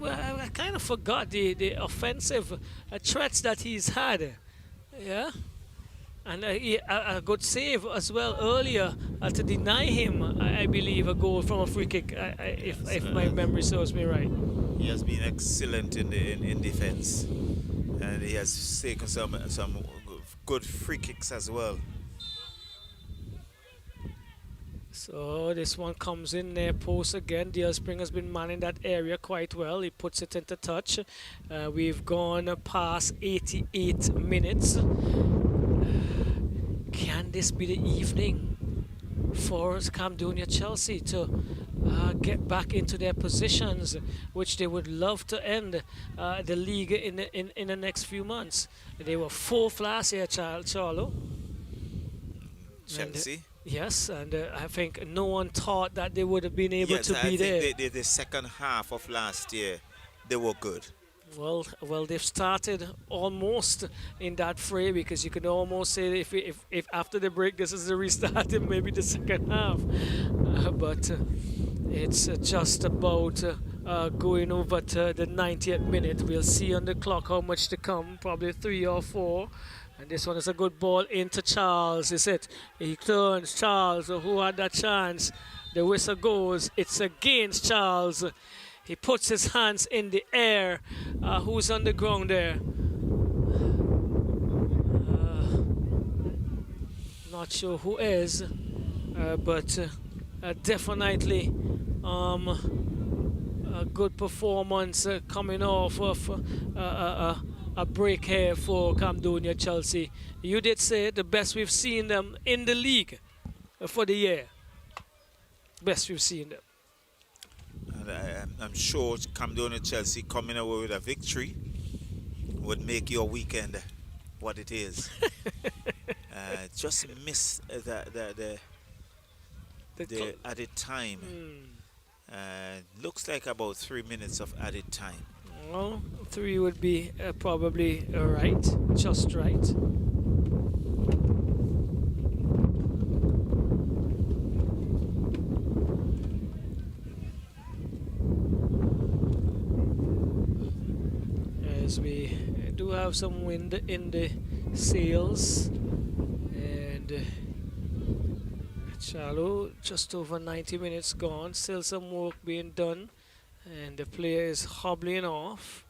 I kind of forgot the offensive threats that he's had. Yeah. And a good save as well earlier to deny him, I believe, a goal from a free kick, if my memory serves me right. He has been excellent in defense, and he has taken some good free kicks as well. So this one comes in there, post again. Dale Spring has been manning that area quite well. He puts it into touch. We've gone past 88 minutes. Can this be the evening for Camdonia Chelsea to get back into their positions, which they would love to end the league in the next few months? They were fourth last year, Charlo. Chelsea? Yes, and I think no one thought that they would have been able to be there. Yes, I think the second half of last year, they were good. Well, they've started almost in that fray, because you can almost say if after the break this is the restart in maybe the second half. But it's just about going over to the 90th minute. We'll see on the clock how much to come, probably 3 or 4. And this one is a good ball into Charles, is it? He turns, Charles, who had that chance. The whistle goes, it's against Charles. He puts his hands in the air. Who's on the ground there? Not sure who is, but definitely a good performance coming off of a break here for Camdonia Chelsea. You did say the best we've seen them in the league for the year. Best we've seen them. And I'm sure Camdonia Chelsea coming away with a victory would make your weekend what it is. Just miss the added time. Looks like about 3 minutes of added time. Well, 3 would be probably right, just right. As we do have some wind in the sails, and Charlo, just over 90 minutes gone, still some work being done. And the player is hobbling off.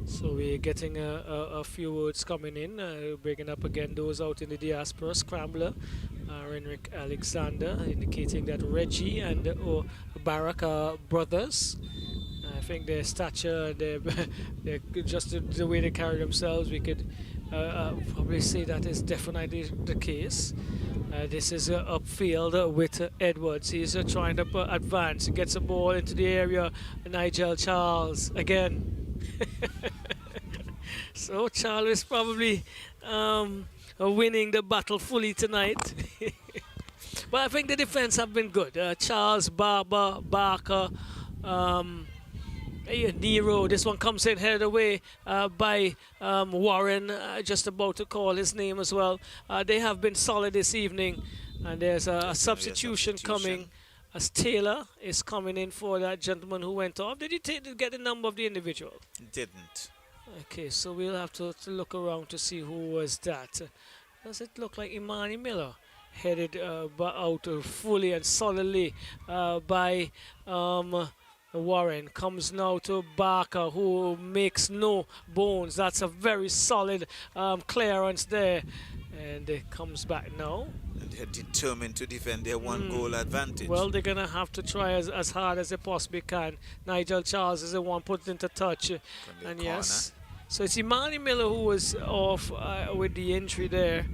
So we're getting a few words coming in, bringing up again those out in the diaspora. Scrambler, Renrick Alexander, indicating that Reggie and Barack are brothers. I think their stature, their just the way they carry themselves, we could probably say that is definitely the case. This is upfield with Edwards. He's trying to advance. He gets a ball into the area. Nigel Charles again. So Charles is probably winning the battle fully tonight. But I think the defense have been good. Charles, Barber, Barker, Nero. This one comes in headed away by Warren, just about to call his name as well. They have been solid this evening, and there's a substitution coming as Taylor is coming in for that gentleman who went off. Did you get the number of the individual? Didn't. Okay, so we'll have to look around to see who was that. Does it look like Imani Miller headed out fully and solidly by Warren? Comes now to Barker, who makes no bones. That's a very solid clearance there, and it comes back now. And they're determined to defend their one-goal advantage. Well, they're going to have to try as hard as they possibly can. Nigel Charles is the one put into touch. And corner. Yes, So it's Imani Miller who was off with the injury there.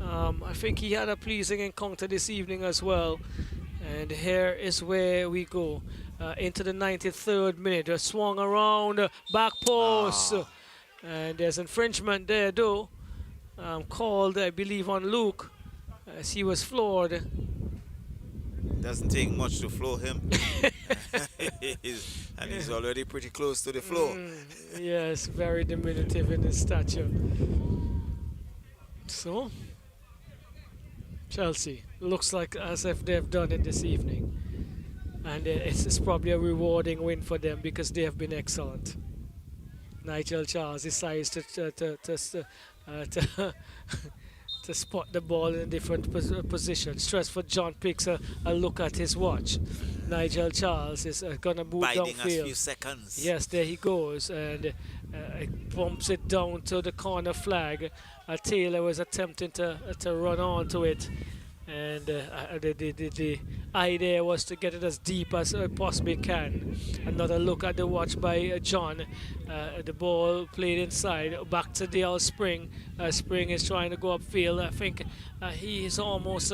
I think he had a pleasing encounter this evening as well. And here is where we go into the 93rd minute. Swung around back post. And there's infringement there though. Called, I believe, on Luke as he was floored. Doesn't take much to floor him. And he's already pretty close to the floor. Yes, very diminutive in his stature. So, Chelsea looks like as if they've done it this evening. And it's probably a rewarding win for them because they have been excellent. Nigel Charles decides to spot the ball in a different position. Stressful John picks a look at his watch. Nigel Charles is going to move Biding downfield. a few seconds. Yes, there he goes, and bumps it down to the corner flag. Taylor was attempting to run onto it, and the idea was to get it as deep as it possibly can. Another look at the watch by John. The ball played inside, back to Dale Spring. Spring is trying to go upfield. I think he is almost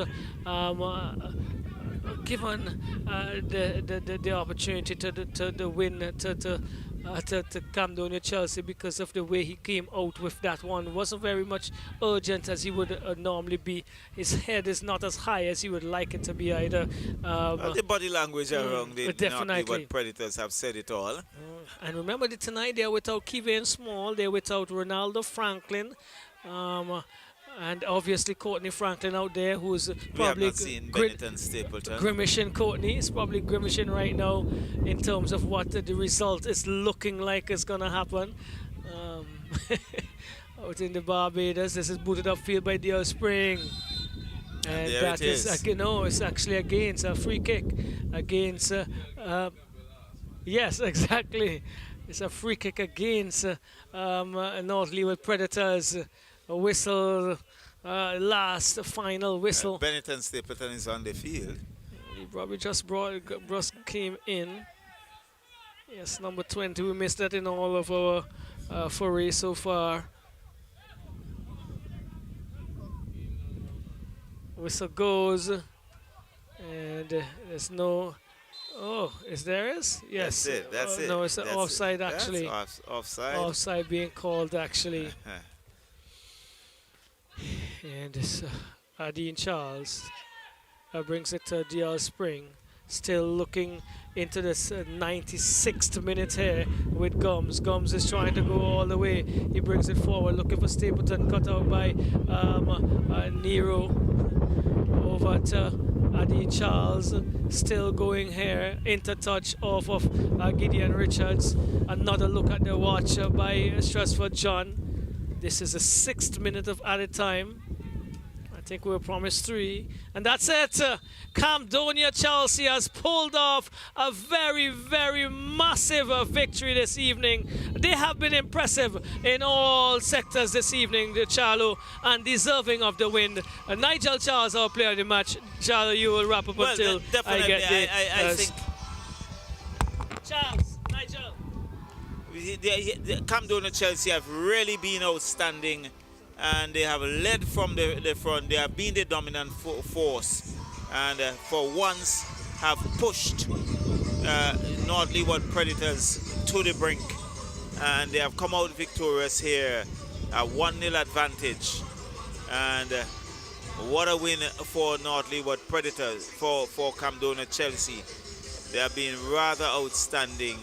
given the opportunity to win to Camdonia Chelsea because of the way he came out with that one. Wasn't very much urgent as he would normally be. His head is not as high as he would like it to be either. The body language around the definitely. what Predators have said it all. And remember that tonight they're without Kevin Small, they're without Ronaldo Franklin. And obviously Courtney Franklin out there, who's probably we have not seen Bennett and Stapleton. grimacing. Courtney is probably grimacing right now in terms of what the result is looking like is going to happen. Out in the Barbados, this is booted upfield by Dale Spring. And that is, you know, it's actually against a free kick. Against, yes, exactly. It's a free kick against North Leeward Predators. A whistle, last final whistle. Bennett and Stapleton is on the field. He probably just came in. Yes, number 20. We missed that in all of our foray so far. Whistle goes, and there's no. Oh, is there? Yes. That's it. That's it. No, it's an offside actually. That's offside. Offside being called actually. And it's Adine Charles brings it to DL Spring. Still looking into this 96th minute here with Gums. Gums is trying to go all the way. He brings it forward, looking for Stapleton, cut out by Nero. Over to Adine Charles. Still going here. Intertouch off of Gideon Richards. Another look at the watch by Strasford John. This is the 6th minute of added time. I think we were promised 3. And that's it. Camdonia Chelsea has pulled off a very, very massive victory this evening. They have been impressive in all sectors this evening, the Charlo, and deserving of the win. Nigel Charles, our player of the match. Charlo, you will wrap up until I get the... I think... Charles, Nigel. The Camdonia Chelsea have really been outstanding, and they have led from the front. They have been the dominant force, and for once have pushed North Leeward Predators to the brink, and they have come out victorious here, a 1-0 advantage. And what a win for North Leeward Predators, for Camdonia Chelsea. They have been rather outstanding,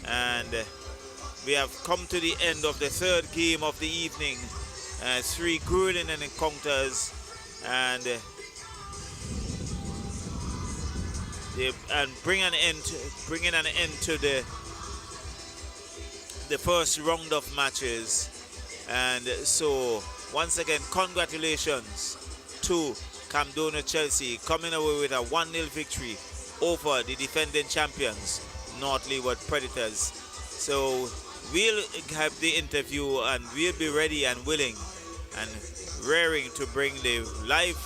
and we have come to the end of the 3rd game of the evening. 3 grueling encounters, and bringing an end to the first round of matches. And so once again, congratulations to Camdonia Chelsea, coming away with a 1-0 victory over the defending champions, North Leeward Predators. So we'll have the interview, and we'll be ready and willing and raring to bring the live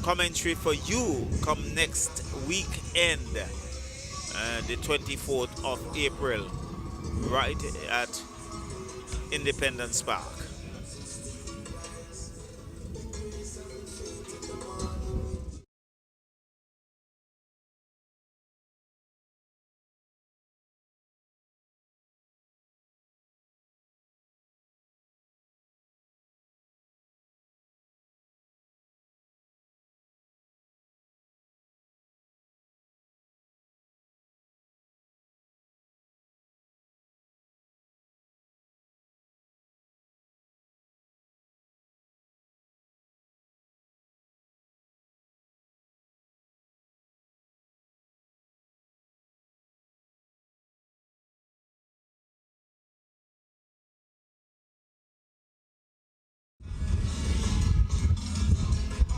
commentary for you come next weekend, the 24th of April. right at Independence Park.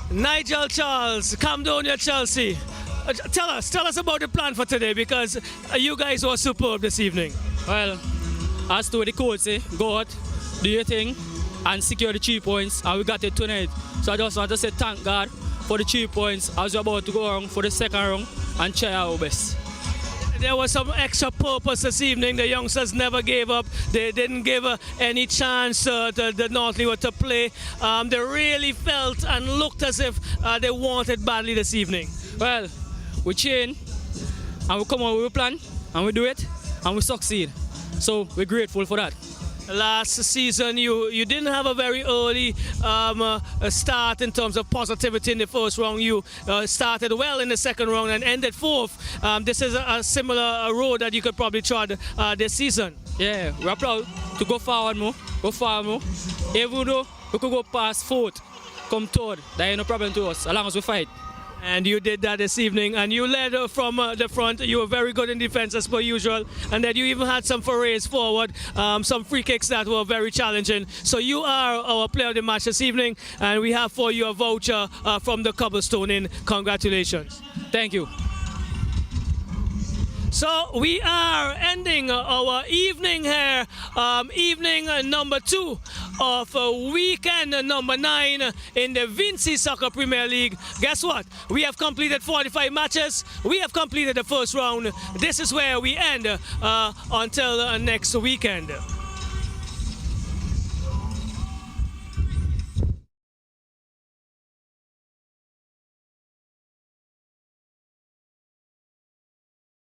Nigel Charles, Camdonia Chelsea. Tell us about the plan for today, because you guys were superb this evening. Well, as to the coach say, go out, do your thing, and secure the 3 points, and we got it tonight. So I just want to say thank God for the 3 points as we're about to go on for the second round and try our best. There was some extra purpose this evening. The youngsters never gave up. They didn't give any chance to the Northlewood to play. They really felt and looked as if they wanted badly this evening. Well, we train, and we come on with a plan, and we do it, and we succeed. So we're grateful for that. Last season, you didn't have a very early start in terms of positivity in the first round. You started well in the second round and ended fourth. This is a similar road that you could probably try this season. Yeah, we're proud to go forward more, Even though we could go past fourth, come third, that ain't no problem to us, as long as we fight. And you did that this evening, and you led from the front. You were very good in defense as per usual, and then you even had some forays forward, some free kicks that were very challenging. So you are our player of the match this evening, and we have for you a voucher from the Cobblestone Inn. Congratulations. Thank you. So we are ending our evening here, evening number 2 of weekend number 9 in the Vincy Soccer Premier League. Guess what? We have completed 45 matches. We have completed the first round. This is where we end until next weekend.